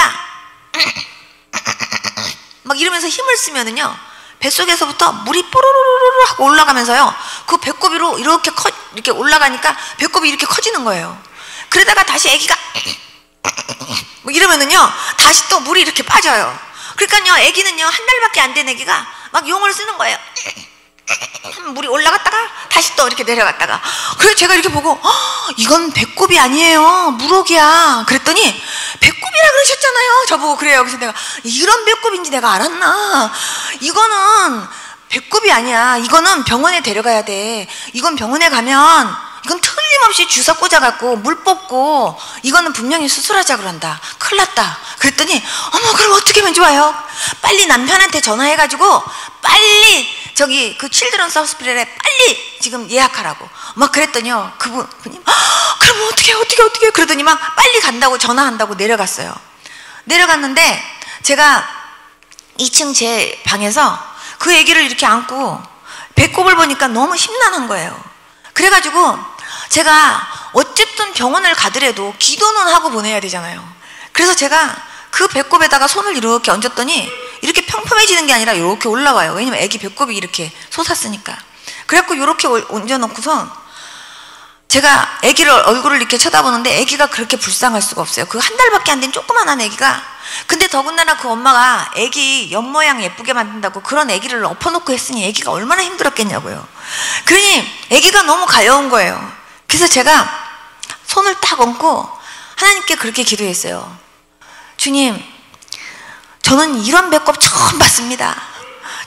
막 이러면서 힘을 쓰면은요 뱃속에서부터 물이 뽀로로로로 하고 올라가면서요 그 배꼽으로 이렇게 올라가니까 배꼽이 이렇게 커지는 거예요. 그러다가 다시 아기가 뭐 이러면은요 다시 또 물이 이렇게 빠져요. 그러니까요 아기는요 한 달밖에 안 된 아기가 막 용을 쓰는 거예요. 물이 올라갔다가 다시 또 이렇게 내려갔다가. 그래서 제가 이렇게 보고 이건 배꼽이 아니에요 무럭이야 그랬더니 배꼽이라 그러셨잖아요 저보고. 그래요. 그래서 내가 이런 배꼽인지 내가 알았나, 이거는 배꼽이 아니야, 이거는 병원에 데려가야 돼, 이건 병원에 가면 이건 틀림없이 주사 꽂아갖고 물 뽑고 이거는 분명히 수술하자 그런다, 큰일 났다. 그랬더니 어머 그럼 어떻게 하면 좋아요? 빨리 남편한테 전화해가지고 빨리 저기 그 칠드런스 호스피털에 빨리 지금 예약하라고 막 그랬더니요 그분이 그럼 어떻게 그러더니 막 빨리 간다고 전화한다고 내려갔어요. 내려갔는데 제가 2층 제 방에서 그 아기를 이렇게 안고 배꼽을 보니까 너무 심란한 거예요. 그래가지고 제가 어쨌든 병원을 가더라도 기도는 하고 보내야 되잖아요. 그래서 제가 그 배꼽에다가 손을 이렇게 얹었더니 이렇게 평평해지는 게 아니라 이렇게 올라와요. 왜냐면 아기 배꼽이 이렇게 솟았으니까. 그래갖고 이렇게 얹어놓고서 제가 아기를 얼굴을 이렇게 쳐다보는데 아기가 그렇게 불쌍할 수가 없어요. 그 한 달밖에 안 된 조그만한 아기가. 근데 더군다나 그 엄마가 아기 옆모양 예쁘게 만든다고 그런 아기를 엎어놓고 했으니 아기가 얼마나 힘들었겠냐고요. 그러니 아기가 너무 가여운 거예요. 그래서 제가 손을 딱 얹고 하나님께 그렇게 기도했어요. 주님, 저는 이런 배꼽 처음 봤습니다.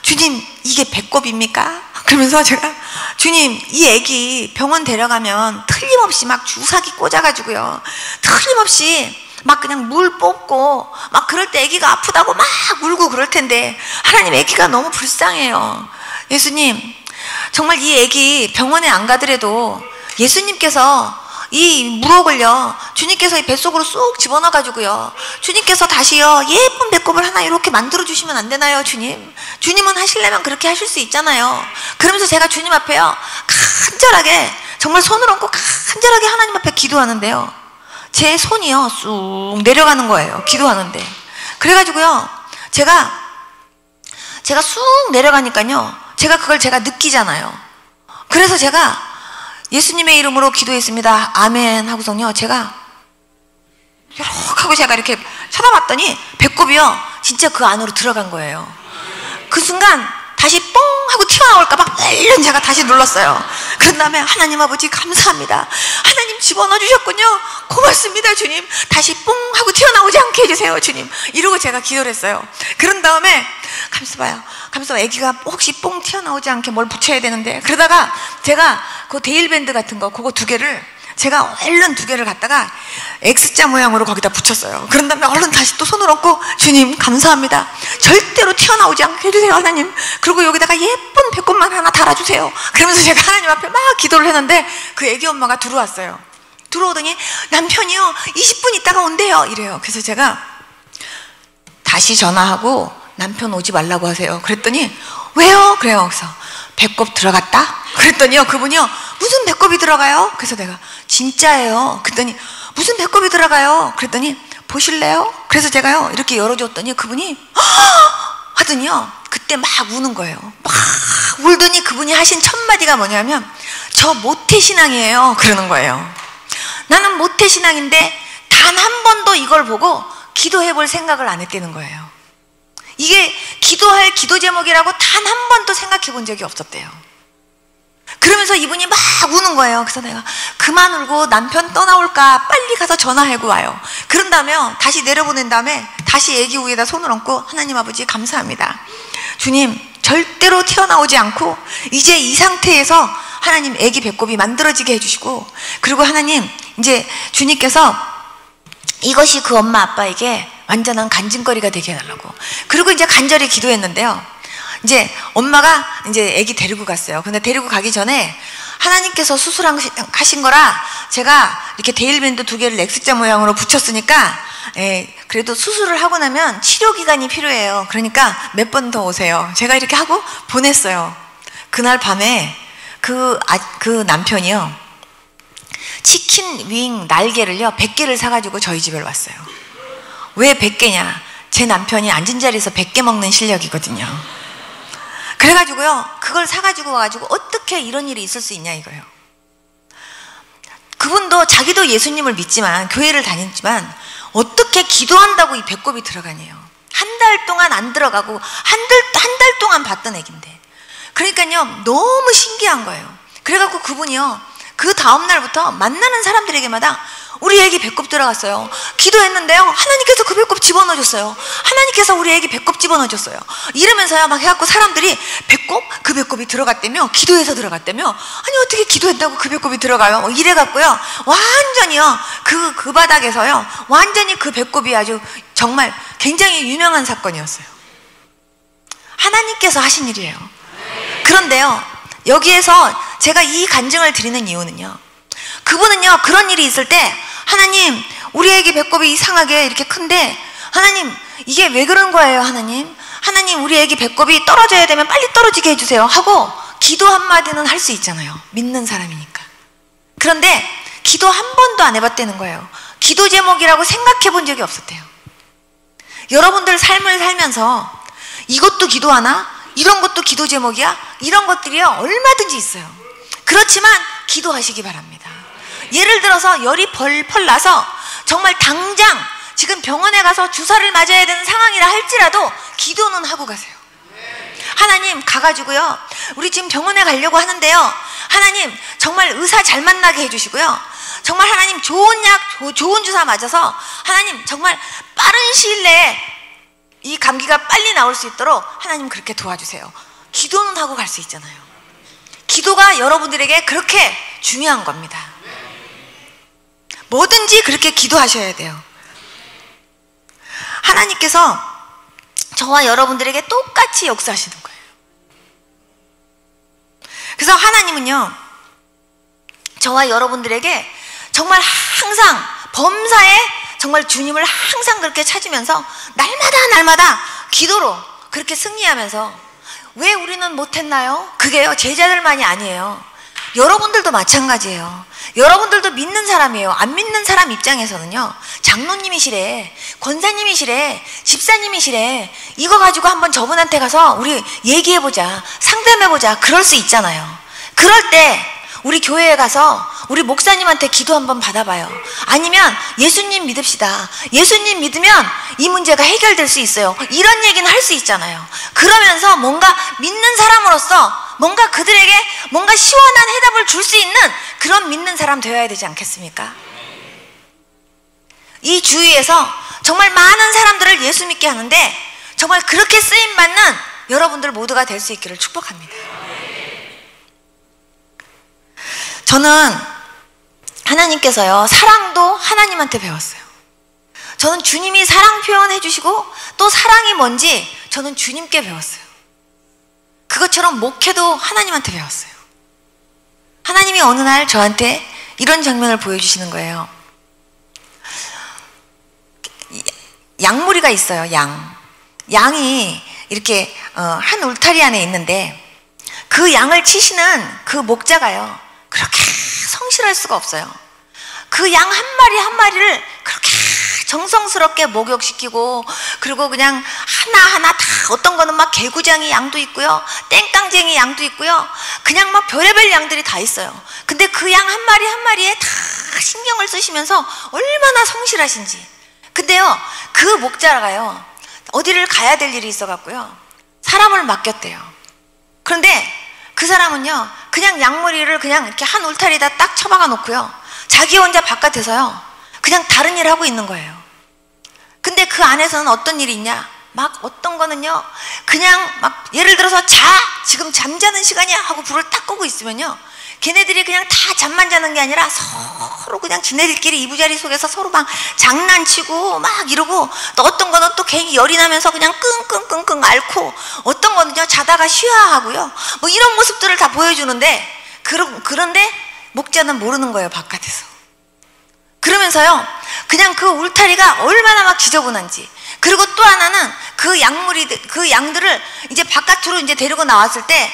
주님, 이게 배꼽입니까? 그러면서 제가 주님, 이 애기 병원 데려가면 틀림없이 막 주사기 꽂아가지고요, 틀림없이 막 그냥 물 뽑고 막 그럴 때 애기가 아프다고 막 울고 그럴 텐데 하나님, 애기가 너무 불쌍해요. 예수님, 정말 이 애기 병원에 안 가더라도 예수님께서 이 무럭을요 주님께서 이 뱃속으로 쏙 집어넣어가지고요 주님께서 다시요 예쁜 배꼽을 하나 이렇게 만들어 주시면 안 되나요? 주님은 하시려면 그렇게 하실 수 있잖아요. 그러면서 제가 주님 앞에요 간절하게 정말 손을 얹고 간절하게 하나님 앞에 기도하는데요 제 손이요 쑥 내려가는 거예요. 기도하는데 그래가지고요 제가 쑥 내려가니까요 제가 그걸 제가 느끼잖아요. 그래서 제가 예수님의 이름으로 기도했습니다. 아멘 하고서요 제가 이렇게 하고 제가 이렇게 쳐다봤더니 배꼽이요 진짜 그 안으로 들어간 거예요. 그 순간 다시 뽕 하고 튀어나올까봐 얼른 제가 다시 눌렀어요. 그런 다음에 하나님 아버지 감사합니다. 하나님 집어넣어 주셨군요. 고맙습니다 주님. 다시 뽕 하고 튀어나오지 않게 해주세요 주님. 이러고 제가 기도를 했어요. 그런 다음에 가면서 애기가 혹시 뽕 튀어나오지 않게 뭘 붙여야 되는데 그러다가 제가 그 데일밴드 같은 거 그거 2개를 제가 얼른 2개를 갖다가 X자 모양으로 거기다 붙였어요. 그런 다음에 얼른 다시 또 손을 얹고 주님 감사합니다. 절대로 튀어나오지 않게 해주세요 하나님. 그리고 여기다가 예쁜 배꼽만 하나 달아주세요. 그러면서 제가 하나님 앞에 막 기도를 했는데 그 애기 엄마가 들어왔어요. 들어오더니 남편이요 20분 있다가 온대요 이래요. 그래서 제가 다시 전화하고 남편 오지 말라고 하세요. 그랬더니 왜요? 그래요. 그래서 배꼽 들어갔다? 그랬더니요 그분이요 무슨 배꼽이 들어가요? 그래서 내가 진짜예요. 그랬더니 무슨 배꼽이 들어가요? 그랬더니 보실래요? 그래서 제가요 이렇게 열어줬더니 그분이 하더니요 그때 막 우는 거예요. 막 울더니 그분이 하신 첫 마디가 뭐냐면 저 모태신앙이에요 그러는 거예요. 나는 모태신앙인데 단 한 번도 이걸 보고 기도해 볼 생각을 안 했다는 거예요. 이게 기도할 기도 제목이라고 단 한 번도 생각해 본 적이 없었대요. 그러면서 이분이 막 우는 거예요. 그래서 내가 그만 울고 남편 떠나올까 빨리 가서 전화하고 와요. 그런 다음에 다시 내려보낸 다음에 다시 애기 위에다 손을 얹고 하나님 아버지 감사합니다. 주님 절대로 튀어나오지 않고 이제 이 상태에서 하나님 애기 배꼽이 만들어지게 해주시고 그리고 하나님 이제 주님께서 이것이 그 엄마 아빠에게 완전한 간증거리가 되게 해달라고. 그리고 이제 간절히 기도했는데요. 이제 엄마가 이제 아기 데리고 갔어요. 근데 데리고 가기 전에 하나님께서 수술하신 거라 제가 이렇게 데일밴드 2개를 X자 모양으로 붙였으니까 그래도 수술을 하고 나면 치료 기간이 필요해요. 그러니까 몇 번 더 오세요. 제가 이렇게 하고 보냈어요. 그날 밤에 그 남편이요 치킨 윙 날개를요 100개를 사가지고 저희 집에 왔어요. 왜 100개냐? 제 남편이 앉은 자리에서 100개 먹는 실력이거든요. 그래가지고요 그걸 사가지고 와가지고 어떻게 이런 일이 있을 수 있냐 이거예요. 그분도 자기도 예수님을 믿지만 교회를 다녔지만 어떻게 기도한다고 이 배꼽이 들어가냐요. 한 달 동안 안 들어가고 한 달 동안 봤던 애긴데 그러니까요 너무 신기한 거예요. 그래갖고 그분이요 그 다음날부터 만나는 사람들에게마다 우리 애기 배꼽 들어갔어요. 기도했는데요 하나님께서 그 배꼽 집어넣어줬어요. 하나님께서 우리 애기 배꼽 집어넣어줬어요. 이러면서요 막 해갖고 사람들이 그 배꼽이 들어갔다며 기도해서 들어갔다며 아니 어떻게 기도했다고 그 배꼽이 들어가요? 이래갖고요 완전히요 그 바닥에서요 완전히 그 배꼽이 아주 정말 굉장히 유명한 사건이었어요. 하나님께서 하신 일이에요. 그런데요 여기에서 제가 이 간증을 드리는 이유는요 그분은요 그런 일이 있을 때 하나님 우리 애기 배꼽이 이상하게 이렇게 큰데 하나님 이게 왜 그런 거예요? 하나님 우리 애기 배꼽이 떨어져야 되면 빨리 떨어지게 해주세요 하고 기도 한마디는 할 수 있잖아요. 믿는 사람이니까. 그런데 기도 한 번도 안 해봤다는 거예요. 기도 제목이라고 생각해 본 적이 없었대요. 여러분들 삶을 살면서 이것도 기도하나? 이런 것도 기도 제목이야? 이런 것들이요 얼마든지 있어요. 그렇지만 기도하시기 바랍니다. 예를 들어서 열이 펄펄 나서 정말 당장 지금 병원에 가서 주사를 맞아야 되는 상황이라 할지라도 기도는 하고 가세요. 하나님 가가지고요 우리 지금 병원에 가려고 하는데요 하나님 정말 의사 잘 만나게 해주시고요 정말 하나님 좋은 약 좋은 주사 맞아서 하나님 정말 빠른 시일 내에 이 감기가 빨리 나올 수 있도록 하나님 그렇게 도와주세요. 기도는 하고 갈 수 있잖아요. 기도가 여러분들에게 그렇게 중요한 겁니다. 뭐든지 그렇게 기도하셔야 돼요. 하나님께서 저와 여러분들에게 똑같이 역사하시는 거예요. 그래서 하나님은요 저와 여러분들에게 정말 항상 범사에 정말 주님을 항상 그렇게 찾으면서 날마다 기도로 그렇게 승리하면서 왜 우리는 못했나요? 그게요, 제자들만이 아니에요. 여러분들도 마찬가지예요. 여러분들도 믿는 사람이에요. 안 믿는 사람 입장에서는요, 장로님이시래, 권사님이시래, 집사님이시래, 이거 가지고 한번 저분한테 가서 우리 얘기해보자, 상담해보자, 그럴 수 있잖아요. 그럴 때 우리 교회에 가서 우리 목사님한테 기도 한번 받아봐요. 아니면 예수님 믿읍시다. 예수님 믿으면 이 문제가 해결될 수 있어요. 이런 얘기는 할 수 있잖아요. 그러면서 뭔가 믿는 사람으로서 뭔가 그들에게 뭔가 시원한 해답을 줄 수 있는 그런 믿는 사람 되어야 되지 않겠습니까? 이 주위에서 정말 많은 사람들을 예수 믿게 하는데 정말 그렇게 쓰임받는 여러분들 모두가 될 수 있기를 축복합니다. 저는 하나님께서요, 사랑도 하나님한테 배웠어요. 저는 주님이 사랑 표현해 주시고 또 사랑이 뭔지 저는 주님께 배웠어요. 그것처럼 목회도 하나님한테 배웠어요. 하나님이 어느 날 저한테 이런 장면을 보여주시는 거예요. 양무리가 있어요. 양이 이렇게 한 울타리 안에 있는데 그 양을 치시는 그 목자가요, 그렇게 성실할 수가 없어요. 그 양 한 마리 한 마리를 그렇게 정성스럽게 목욕시키고, 그리고 그냥 하나하나 다, 어떤 거는 막 개구쟁이 양도 있고요, 땡깡쟁이 양도 있고요, 그냥 막 별의별 양들이 다 있어요. 근데 그 양 한 마리 한 마리에 다 신경을 쓰시면서 얼마나 성실하신지. 근데요, 그 목자가요, 어디를 가야 될 일이 있어갖고요, 사람을 맡겼대요. 그런데 그 사람은요, 그냥 양머리를 그냥 이렇게 한 울타리에다 딱 처박아 놓고요, 자기 혼자 바깥에서요, 그냥 다른 일 하고 있는 거예요. 근데 그 안에서는 어떤 일이 있냐? 막 어떤 거는요, 그냥 막 예를 들어서 지금 잠자는 시간이야 하고 불을 딱 끄고 있으면요, 걔네들이 그냥 다 잠만 자는 게 아니라 서로 그냥 지네들끼리 이부자리 속에서 서로 막 장난치고 막 이러고, 또 어떤 거는 또 괜히 열이 나면서 그냥 끙끙끙끙 앓고, 어떤 거는요 자다가 쉬어하고요, 뭐 이런 모습들을 다 보여주는데, 그런데 목자는 모르는 거예요, 바깥에서. 그러면서요, 그냥 그 울타리가 얼마나 막 지저분한지. 그리고 또 하나는 그 양들을 이제 바깥으로 이제 데리고 나왔을 때,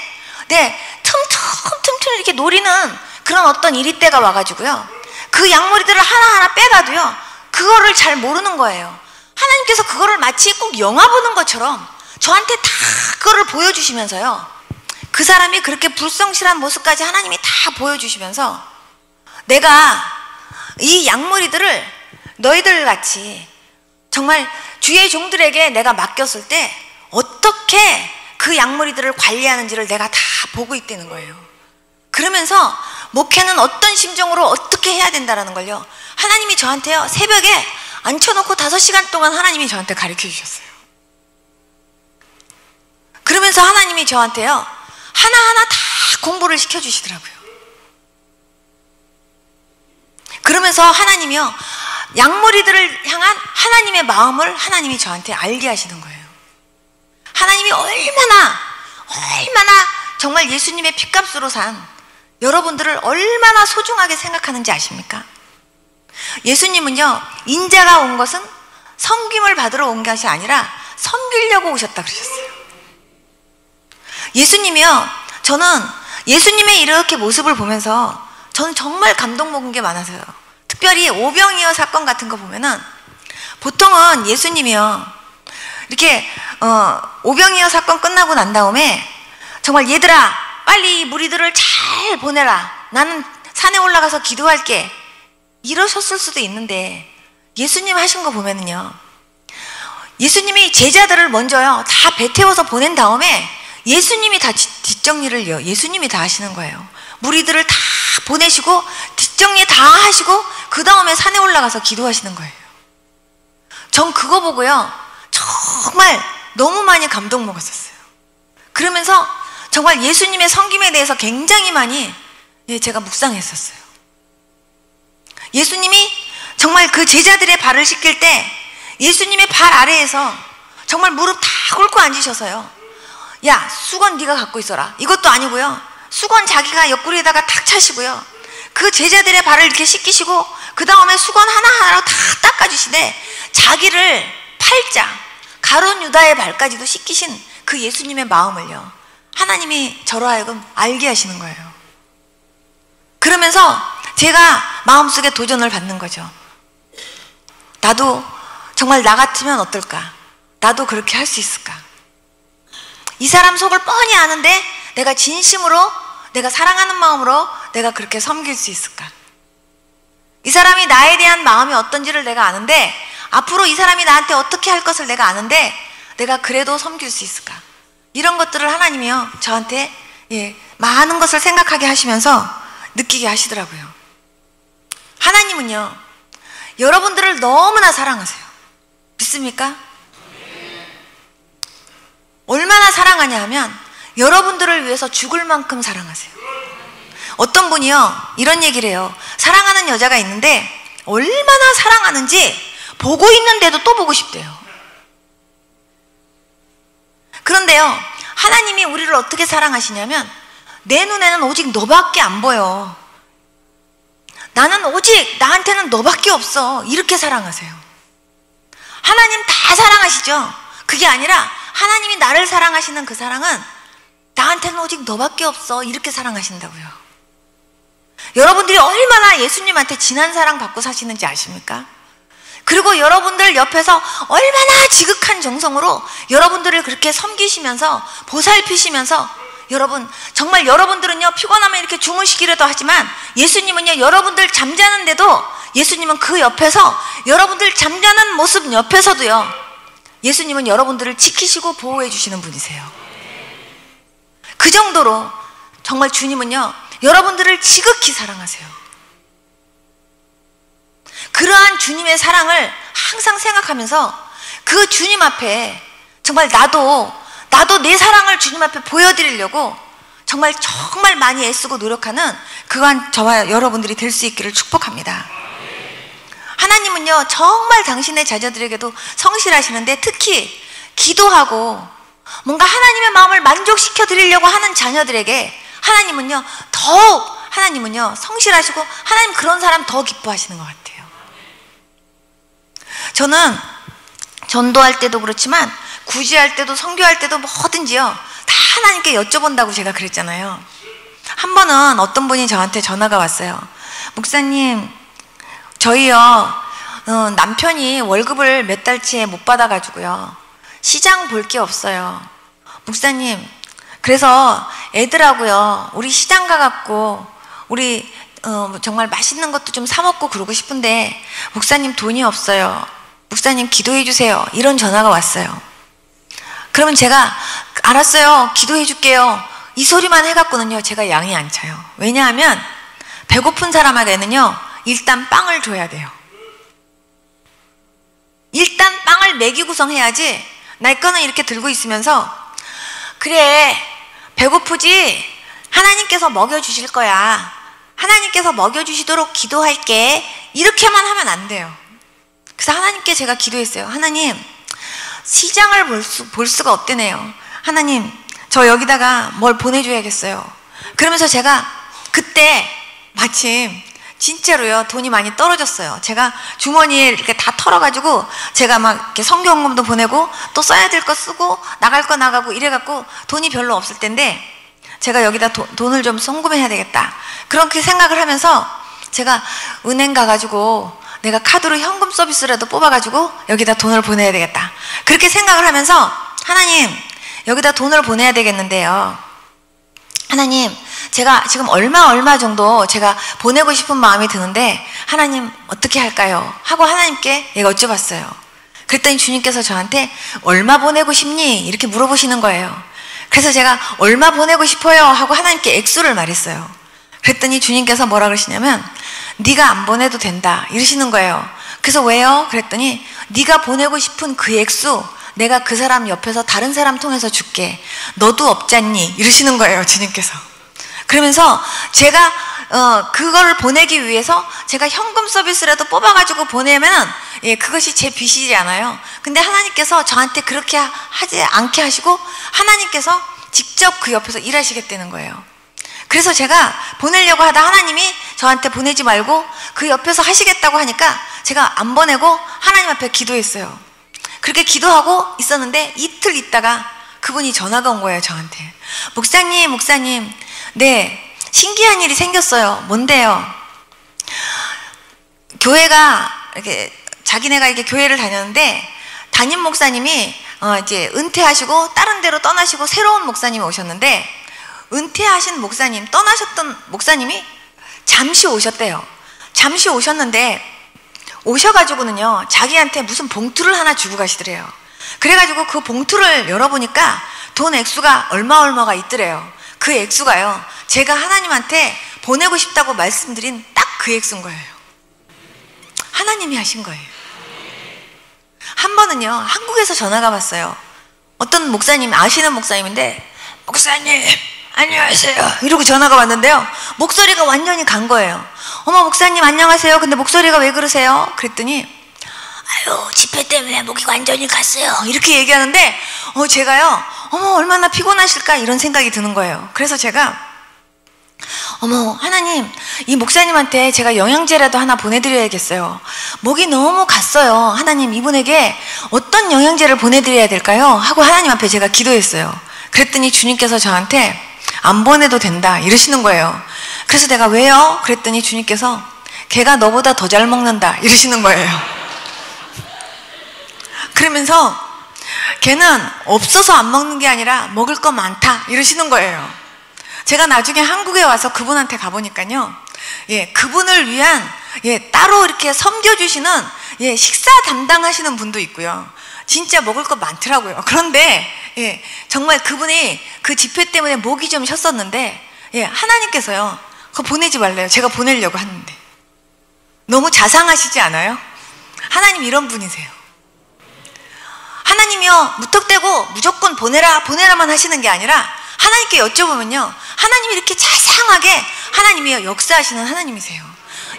틈틈 이렇게 노리는 그런 어떤 이리때가 와가지고요, 그 양머리들을 하나하나 빼가도요, 그거를 잘 모르는 거예요. 하나님께서 그거를 마치 꼭 영화 보는 것처럼 저한테 다 그거를 보여주시면서요, 그 사람이 그렇게 불성실한 모습까지 하나님이 다 보여주시면서, 내가 이 양머리들을 너희들 같이 정말 주의 종들에게 내가 맡겼을 때 어떻게 그 양머리들을 관리하는지를 내가 다 보고 있다는 거예요. 그러면서 목회는 어떤 심정으로 어떻게 해야 된다는 걸요, 하나님이 저한테요, 새벽에 앉혀놓고 5시간 동안 하나님이 저한테 가르쳐 주셨어요. 그러면서 하나님이 저한테요, 하나하나 다 공부를 시켜주시더라고요. 그러면서 하나님이요, 양머리들을 향한 하나님의 마음을 하나님이 저한테 알게 하시는 거예요. 하나님이 얼마나 정말 예수님의 핏값으로 산 여러분들을 얼마나 소중하게 생각하는지 아십니까? 예수님은요, 인자가 온 것은 섬김을 받으러 온 것이 아니라 섬기려고 오셨다 그러셨어요. 예수님이요, 저는 예수님의 이렇게 모습을 보면서 저는 정말 감동 먹은 게 많아서요. 특별히 오병이어 사건 같은 거 보면은, 보통은 예수님이요, 이렇게 오병이어 사건 끝나고 난 다음에 정말 얘들아 빨리 무리들을 잘 보내라, 나는 산에 올라가서 기도할게, 이러셨을 수도 있는데, 예수님 하신 거 보면은요, 예수님이 제자들을 먼저요 다 배 태워서 보낸 다음에 예수님이 다 뒷정리를요, 예수님이 다 하시는 거예요. 무리들을 다 보내시고 뒷정리 다 하시고 그 다음에 산에 올라가서 기도하시는 거예요. 전 그거 보고요, 정말 너무 많이 감동 먹었었어요. 그러면서 정말 예수님의 섬김에 대해서 굉장히 많이 제가 묵상했었어요. 예수님이 정말 그 제자들의 발을 씻길 때 예수님의 발 아래에서 정말 무릎 다 꿇고 앉으셔서요, 야, 수건 네가 갖고 있어라, 이것도 아니고요, 수건 자기가 옆구리에다가 탁 차시고요, 그 제자들의 발을 이렇게 씻기시고 그 다음에 수건 하나하나로 다 닦아주시되 자기를 팔자 가룟 유다의 발까지도 씻기신 그 예수님의 마음을요, 하나님이 저로 하여금 알게 하시는 거예요. 그러면서 제가 마음속에 도전을 받는 거죠. 나도 정말 나 같으면 어떨까? 나도 그렇게 할 수 있을까? 이 사람 속을 뻔히 아는데 내가 진심으로, 내가 사랑하는 마음으로 내가 그렇게 섬길 수 있을까? 이 사람이 나에 대한 마음이 어떤지를 내가 아는데, 앞으로 이 사람이 나한테 어떻게 할 것을 내가 아는데 내가 그래도 섬길 수 있을까? 이런 것들을 하나님이요 저한테 많은 것을 생각하게 하시면서 느끼게 하시더라고요. 하나님은요 여러분들을 너무나 사랑하세요. 믿습니까? 얼마나 사랑하냐 하면 여러분들을 위해서 죽을 만큼 사랑하세요. 어떤 분이요 이런 얘기를 해요. 사랑하는 여자가 있는데 얼마나 사랑하는지 보고 있는데도 또 보고 싶대요. 그런데요 하나님이 우리를 어떻게 사랑하시냐면 내 눈에는 오직 너밖에 안 보여. 나는 오직, 나한테는 너밖에 없어. 이렇게 사랑하세요. 하나님 다 사랑하시죠. 그게 아니라 하나님이 나를 사랑하시는 그 사랑은 나한테는 오직 너밖에 없어. 이렇게 사랑하신다고요. 여러분들이 얼마나 예수님한테 진한 사랑 받고 사시는지 아십니까? 그리고 여러분들 옆에서 얼마나 지극한 정성으로 여러분들을 그렇게 섬기시면서 보살피시면서, 여러분 정말 여러분들은요 피곤하면 이렇게 주무시기라도 하지만 예수님은요 여러분들 잠자는데도 예수님은 그 옆에서, 여러분들 잠자는 모습 옆에서도요 예수님은 여러분들을 지키시고 보호해 주시는 분이세요. 그 정도로 정말 주님은요 여러분들을 지극히 사랑하세요. 그러한 주님의 사랑을 항상 생각하면서 그 주님 앞에 정말 나도 내 사랑을 주님 앞에 보여드리려고 정말 많이 애쓰고 노력하는 그한 저와 여러분들이 될 수 있기를 축복합니다. 하나님은요 정말 당신의 자녀들에게도 성실하시는데, 특히 기도하고 뭔가 하나님의 마음을 만족시켜 드리려고 하는 자녀들에게 하나님은요 더욱 성실하시고 하나님 그런 사람 더 기뻐하시는 것 같아요. 저는 전도할 때도 그렇지만 구제할 때도 선교할 때도 뭐든지요 다 하나님께 여쭤본다고 제가 그랬잖아요. 한 번은 어떤 분이 저한테 전화가 왔어요. 목사님, 저희요 남편이 월급을 몇 달치에 못 받아가지고요 시장 볼 게 없어요. 목사님, 그래서 애들하고요 우리 시장 가갖고 우리 정말 맛있는 것도 좀 사 먹고 그러고 싶은데 목사님 돈이 없어요. 목사님 기도해 주세요. 이런 전화가 왔어요. 그러면 제가 알았어요, 기도해 줄게요, 이 소리만 해갖고는요 제가 양이 안 차요. 왜냐하면 배고픈 사람에게는요 일단 빵을 줘야 돼요. 일단 빵을 먹이고선 해야지, 나 거는 이렇게 들고 있으면서 그래 배고프지? 하나님께서 먹여주실 거야, 하나님께서 먹여주시도록 기도할게, 이렇게만 하면 안 돼요. 그래서 하나님께 제가 기도했어요. 하나님, 시장을 볼 수가 없대네요. 하나님, 저 여기다가 뭘 보내줘야겠어요. 그러면서 제가 그때 마침 진짜로요 돈이 많이 떨어졌어요. 제가 주머니에 이렇게 다 털어가지고 제가 막 이렇게 성경금도 보내고 또 써야 될 거 쓰고 나갈 거 나가고 이래갖고 돈이 별로 없을 텐데 제가 여기다 돈을 좀 송금해야 되겠다, 그렇게 생각을 하면서 제가 은행 가가지고 내가 카드로 현금 서비스라도 뽑아가지고 여기다 돈을 보내야 되겠다, 그렇게 생각을 하면서 하나님 여기다 돈을 보내야 되겠는데요, 하나님 제가 지금 얼마 정도 제가 보내고 싶은 마음이 드는데 하나님 어떻게 할까요? 하고 하나님께 얘가 여쭤봤어요. 그랬더니 주님께서 저한테 얼마 보내고 싶니? 이렇게 물어보시는 거예요. 그래서 제가 얼마 보내고 싶어요 하고 하나님께 액수를 말했어요. 그랬더니 주님께서 뭐라 그러시냐면 네가 안 보내도 된다 이러시는 거예요. 그래서 왜요? 그랬더니 네가 보내고 싶은 그 액수 내가 그 사람 옆에서 다른 사람 통해서 줄게, 너도 없잖니 이러시는 거예요 주님께서. 그러면서 제가 그걸 보내기 위해서 제가 현금 서비스라도 뽑아가지고 보내면 그것이 제 빚이지 않아요. 근데 하나님께서 저한테 그렇게 하지 않게 하시고 하나님께서 직접 그 옆에서 일하시겠다는 거예요. 그래서 제가 보내려고 하다 하나님이 저한테 보내지 말고 그 옆에서 하시겠다고 하니까 제가 안 보내고 하나님 앞에 기도했어요. 그렇게 기도하고 있었는데 이틀 있다가 그분이 전화가 온 거예요, 저한테. 목사님, 네, 신기한 일이 생겼어요. 뭔데요? 교회가 이렇게 자기네가 이렇게 교회를 다녔는데 담임 목사님이 이제 은퇴하시고 다른 데로 떠나시고 새로운 목사님이 오셨는데, 은퇴하신 목사님, 떠나셨던 목사님이 잠시 오셨대요. 잠시 오셨는데 오셔가지고는요, 자기한테 무슨 봉투를 하나 주고 가시더래요. 그래가지고 그 봉투를 열어보니까 돈 액수가 얼마가 있더래요. 그 액수가요, 제가 하나님한테 보내고 싶다고 말씀드린 딱 그 액수인 거예요. 하나님이 하신 거예요. 한 번은요, 한국에서 전화가 왔어요. 어떤 목사님, 아시는 목사님인데, 목사님 안녕하세요 이러고 전화가 왔는데요, 목소리가 완전히 간 거예요. 어머, 목사님 안녕하세요. 근데 목소리가 왜 그러세요? 그랬더니 아유, 집회 때문에 목이 완전히 갔어요 이렇게 얘기하는데, 제가요, 어머, 얼마나 피곤하실까 이런 생각이 드는 거예요. 그래서 제가 어머, 하나님, 이 목사님한테 제가 영양제라도 하나 보내드려야겠어요. 목이 너무 갔어요. 하나님, 이분에게 어떤 영양제를 보내드려야 될까요? 하고 하나님 앞에 제가 기도했어요. 그랬더니 주님께서 저한테 안 보내도 된다 이러시는 거예요. 그래서 내가 왜요? 그랬더니 주님께서 걔가 너보다 더 잘 먹는다 이러시는 거예요. 그러면서 걔는 없어서 안 먹는 게 아니라 먹을 거 많다 이러시는 거예요. 제가 나중에 한국에 와서 그분한테 가보니까요, 예, 그분을 위한, 예, 따로 이렇게 섬겨주시는, 예, 식사 담당하시는 분도 있고요. 진짜 먹을 거 많더라고요. 그런데, 예, 정말 그분이 그 집회 때문에 목이 좀 쉬었었는데, 예, 하나님께서요, 그거 보내지 말래요. 제가 보내려고 하는데. 너무 자상하시지 않아요? 하나님 이런 분이세요. 하나님이요, 무턱대고 무조건 보내라만 하시는 게 아니라, 하나님께 여쭤보면요, 하나님이 이렇게 자상하게 하나님이요, 역사하시는 하나님이세요.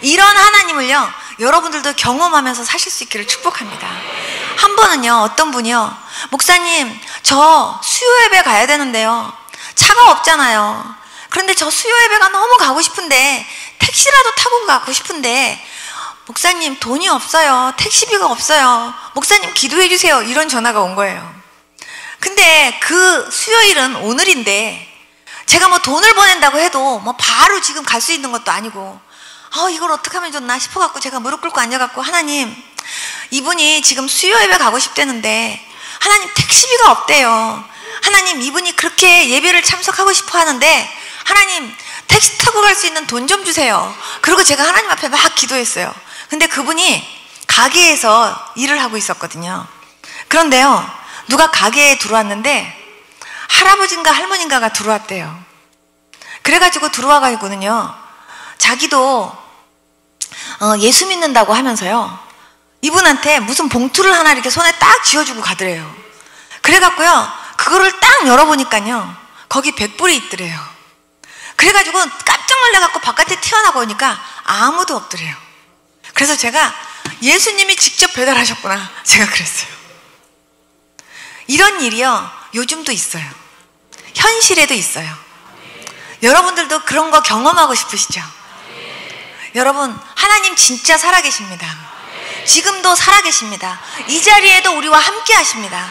이런 하나님을요, 여러분들도 경험하면서 사실 수 있기를 축복합니다. 한 번은요, 어떤 분이요, 목사님, 저 수요 예배 가야 되는데요, 차가 없잖아요. 그런데 저 수요 예배가 너무 가고 싶은데, 택시라도 타고 가고 싶은데, 목사님 돈이 없어요. 택시비가 없어요. 목사님 기도해 주세요. 이런 전화가 온 거예요. 근데 그 수요일은 오늘인데, 제가 뭐 돈을 보낸다고 해도 뭐 바로 지금 갈 수 있는 것도 아니고, 이걸 어떻게 하면 좋나 싶어갖고 제가 무릎 꿇고 앉아갖고, 하나님, 이분이 지금 수요 예배 가고 싶다는데 하나님 택시비가 없대요. 하나님, 이분이 그렇게 예배를 참석하고 싶어 하는데 하나님 택시 타고 갈 수 있는 돈 좀 주세요. 그리고 제가 하나님 앞에 막 기도했어요. 근데 그분이 가게에서 일을 하고 있었거든요. 그런데요, 누가 가게에 들어왔는데 할아버지인가 할머니인가가 들어왔대요. 그래가지고 들어와가지고는요, 자기도 예수 믿는다고 하면서요, 이분한테 무슨 봉투를 하나 이렇게 손에 딱 쥐어주고 가더래요. 그래갖고요, 그거를 딱 열어보니까요, 거기 100불이 있더래요. 그래가지고 깜짝 놀라갖고 바깥에 튀어나가 보니까 아무도 없더래요. 그래서 제가 예수님이 직접 배달하셨구나, 제가 그랬어요. 이런 일이요, 요즘도 있어요. 현실에도 있어요. 여러분들도 그런 거 경험하고 싶으시죠? 여러분, 하나님 진짜 살아계십니다. 지금도 살아계십니다. 이 자리에도 우리와 함께 하십니다.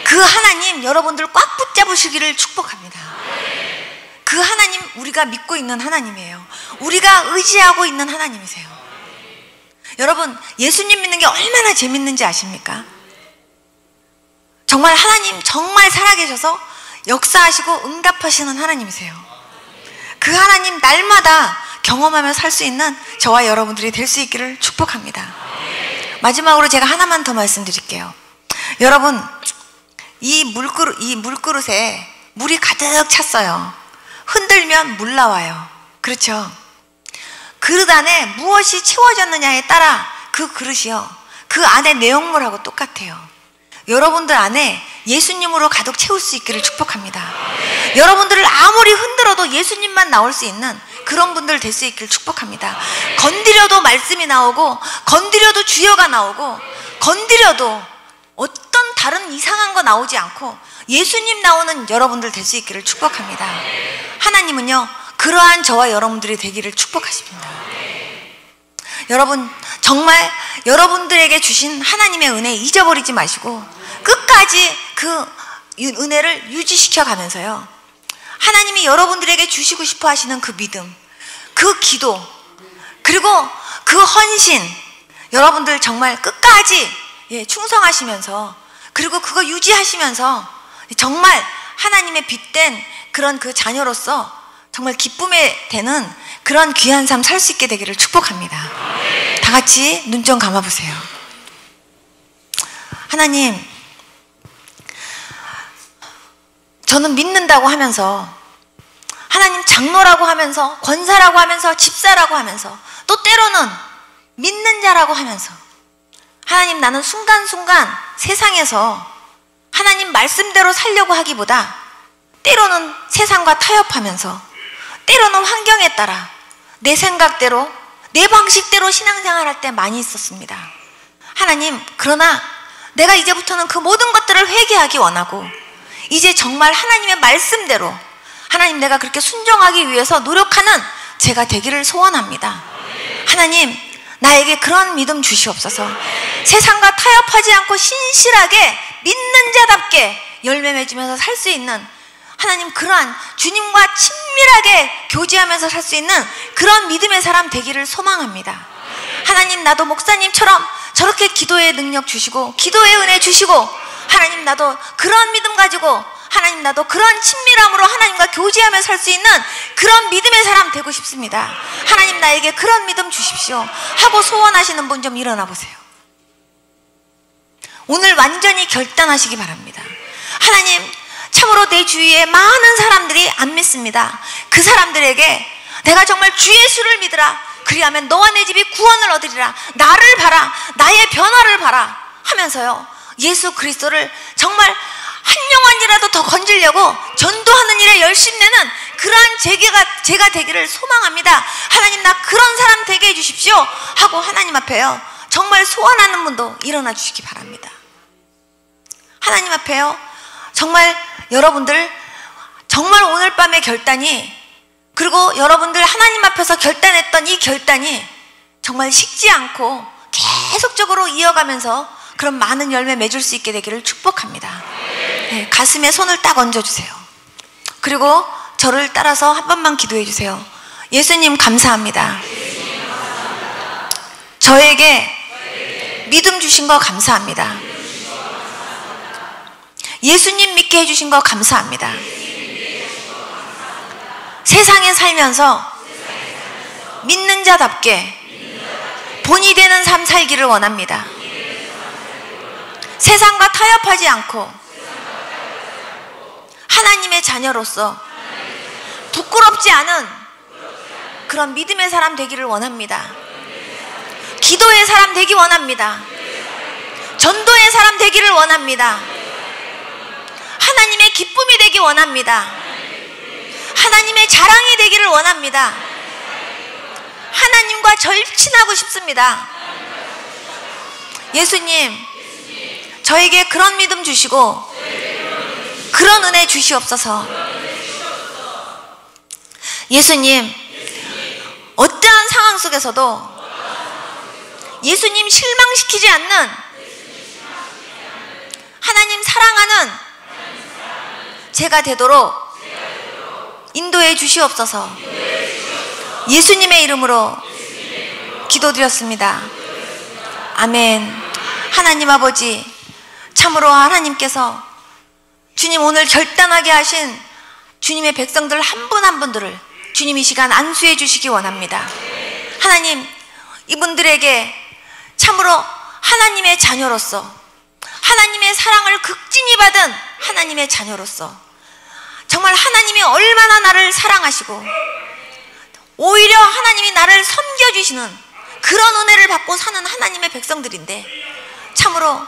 그 하나님 여러분들 꽉 붙잡으시기를 축복합니다. 그 하나님, 우리가 믿고 있는 하나님이에요. 우리가 의지하고 있는 하나님이세요. 여러분, 예수님 믿는 게 얼마나 재밌는지 아십니까? 정말 하나님 정말 살아계셔서 역사하시고 응답하시는 하나님이세요. 그 하나님 날마다 경험하며 살 수 있는 저와 여러분들이 될 수 있기를 축복합니다. 마지막으로 제가 하나만 더 말씀드릴게요. 여러분, 이 물그릇에 물이 가득 찼어요. 흔들면 물 나와요. 그렇죠? 그릇 안에 무엇이 채워졌느냐에 따라 그 그릇이요, 그 안에 내용물하고 똑같아요. 여러분들 안에 예수님으로 가득 채울 수 있기를 축복합니다. 여러분들을 아무리 흔들어도 예수님만 나올 수 있는 그런 분들 될 수 있기를 축복합니다. 건드려도 말씀이 나오고, 건드려도 주여가 나오고, 건드려도 어떤 다른 이상한 거 나오지 않고 예수님 나오는 여러분들 될 수 있기를 축복합니다. 하나님은요, 그러한 저와 여러분들이 되기를 축복하십니다. 여러분, 정말 여러분들에게 주신 하나님의 은혜 잊어버리지 마시고 끝까지 그 은혜를 유지시켜 가면서요, 하나님이 여러분들에게 주시고 싶어 하시는 그 믿음, 그 기도, 그리고 그 헌신, 여러분들 정말 끝까지 충성하시면서, 그리고 그거 유지하시면서 정말 하나님의 빚된 그런 그 자녀로서 정말 기쁨에 되는 그런 귀한 삶 살 수 있게 되기를 축복합니다. 다 같이 눈 좀 감아보세요. 하나님, 저는 믿는다고 하면서, 하나님 장로라고 하면서, 권사라고 하면서, 집사라고 하면서, 또 때로는 믿는 자라고 하면서, 하나님, 나는 순간순간 세상에서 하나님 말씀대로 살려고 하기보다 때로는 세상과 타협하면서, 때로는 환경에 따라 내 생각대로, 내 방식대로 신앙생활 할 때 많이 있었습니다. 하나님, 그러나 내가 이제부터는 그 모든 것들을 회개하기 원하고, 이제 정말 하나님의 말씀대로, 하나님, 내가 그렇게 순종하기 위해서 노력하는 제가 되기를 소원합니다. 하나님, 나에게 그런 믿음 주시옵소서. 세상과 타협하지 않고 신실하게 믿는 자답게 열매 맺으면서 살 수 있는, 하나님, 그러한 주님과 친밀하게 교제하면서 살 수 있는 그런 믿음의 사람 되기를 소망합니다. 하나님, 나도 목사님처럼 저렇게 기도의 능력 주시고 기도의 은혜 주시고, 하나님, 나도 그런 믿음 가지고, 하나님, 나도 그런 친밀함으로 하나님과 교제하며 살 수 있는 그런 믿음의 사람 되고 싶습니다. 하나님, 나에게 그런 믿음 주십시오 하고 소원하시는 분 좀 일어나 보세요. 오늘 완전히 결단하시기 바랍니다. 하나님, 참으로 내 주위에 많은 사람들이 안 믿습니다. 그 사람들에게 내가 정말 주 예수를 믿으라, 그리하면 너와 내 집이 구원을 얻으리라, 나를 봐라, 나의 변화를 봐라 하면서요, 예수 그리스도를 정말 한 영혼이라도 더 건지려고 전도하는 일에 열심내는 그러한 제가 되기를 소망합니다. 하나님, 나 그런 사람 되게 해주십시오 하고 하나님 앞에요, 정말 소원하는 분도 일어나 주시기 바랍니다. 하나님 앞에요, 정말 여러분들 정말 오늘 밤의 결단이, 그리고 여러분들 하나님 앞에서 결단했던 이 결단이 정말 식지 않고 계속적으로 이어가면서 그런 많은 열매 맺을 수 있게 되기를 축복합니다. 네, 가슴에 손을 딱 얹어주세요. 그리고 저를 따라서 한 번만 기도해 주세요. 예수님, 감사합니다. 저에게 믿음 주신 거 감사합니다. 예수님 믿게 해주신 거 감사합니다. 세상에 살면서 믿는 자답게 본이 되는 삶 살기를 원합니다. 세상과 타협하지 않고 하나님의 자녀로서 부끄럽지 않은 그런 믿음의 사람 되기를 원합니다. 기도의 사람 되기 원합니다. 전도의 사람 되기를 원합니다. 하나님의 기쁨이 되기 원합니다. 하나님의 자랑이 되기를 원합니다. 하나님과 절친하고 싶습니다. 예수님, 저에게 그런 믿음 주시고 그런 은혜 주시옵소서. 예수님, 어떠한 상황 속에서도 예수님 실망시키지 않는, 하나님 사랑하는 제가 되도록 인도해 주시옵소서. 예수님의 이름으로 기도드렸습니다. 아멘. 하나님 아버지, 참으로 하나님께서 주님 오늘 결단하게 하신 주님의 백성들 한 분 한 분들을 주님 이 시간 안수해 주시기 원합니다. 하나님, 이분들에게 참으로 하나님의 자녀로서, 하나님의 사랑을 극진히 받은 하나님의 자녀로서 정말 하나님이 얼마나 나를 사랑하시고 오히려 하나님이 나를 섬겨주시는 그런 은혜를 받고 사는 하나님의 백성들인데, 참으로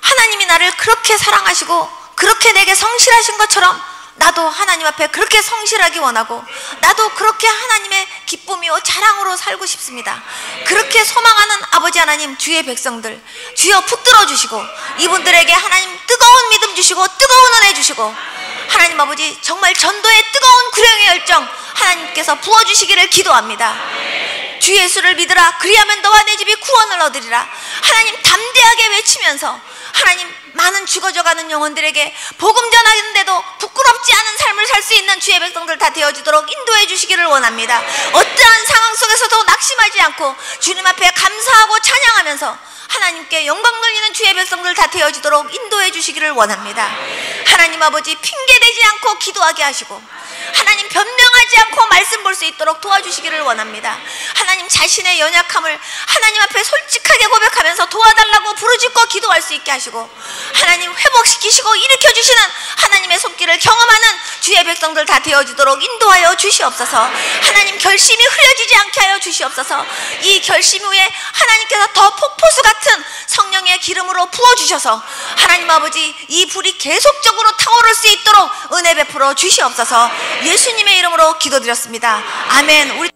하나님이 나를 그렇게 사랑하시고 그렇게 내게 성실하신 것처럼 나도 하나님 앞에 그렇게 성실하기 원하고, 나도 그렇게 하나님의 기쁨이요 자랑으로 살고 싶습니다. 그렇게 소망하는 아버지 하나님, 주의 백성들 주여 붙들어 주시고 이분들에게 하나님 뜨거운 믿음 주시고 뜨거운 은혜 주시고, 하나님 아버지 정말 전도의 뜨거운 구령의 열정 하나님께서 부어주시기를 기도합니다. 주 예수를 믿으라. 그리하면 너와 내 집이 구원을 얻으리라. 하나님 담대하게 외치면서 하나님 많은 죽어져가는 영혼들에게 복음 전하는데도 부끄럽지 않은 삶을 살 수 있는 주의 백성들 다 되어지도록 인도해 주시기를 원합니다. 어떠한 상황 속에서도 낙심하지 않고 주님 앞에 감사하고 찬양하면서 하나님께 영광 돌리는 주의 백성들 다 되어지도록 인도해 주시기를 원합니다. 하나님 아버지 핑계대지 않고 기도하게 하시고 하나님 변명하지 않고 말씀 볼 수 있도록 도와주시기를 원합니다. 하나님 자신의 연약함을 하나님 앞에 솔직하게 고백하면서 도와달라고 부르짖고 기도할 수 있게 하시고 하나님 회복시키시고 일으켜주시는 하나님의 손길을 경험하는 주의 백성들 다 되어지도록 인도하여 주시옵소서. 하나님 결심이 흐려지지 않게 하여 주시옵소서. 이 결심 후에 하나님께서 더 폭포수 같은 성령의 기름으로 부어주셔서 하나님 아버지 이 불이 계속적으로 타오를 수 있도록 은혜 베풀어 주시옵소서. 예수님의 이름으로 기도드렸습니다. 아멘. 우리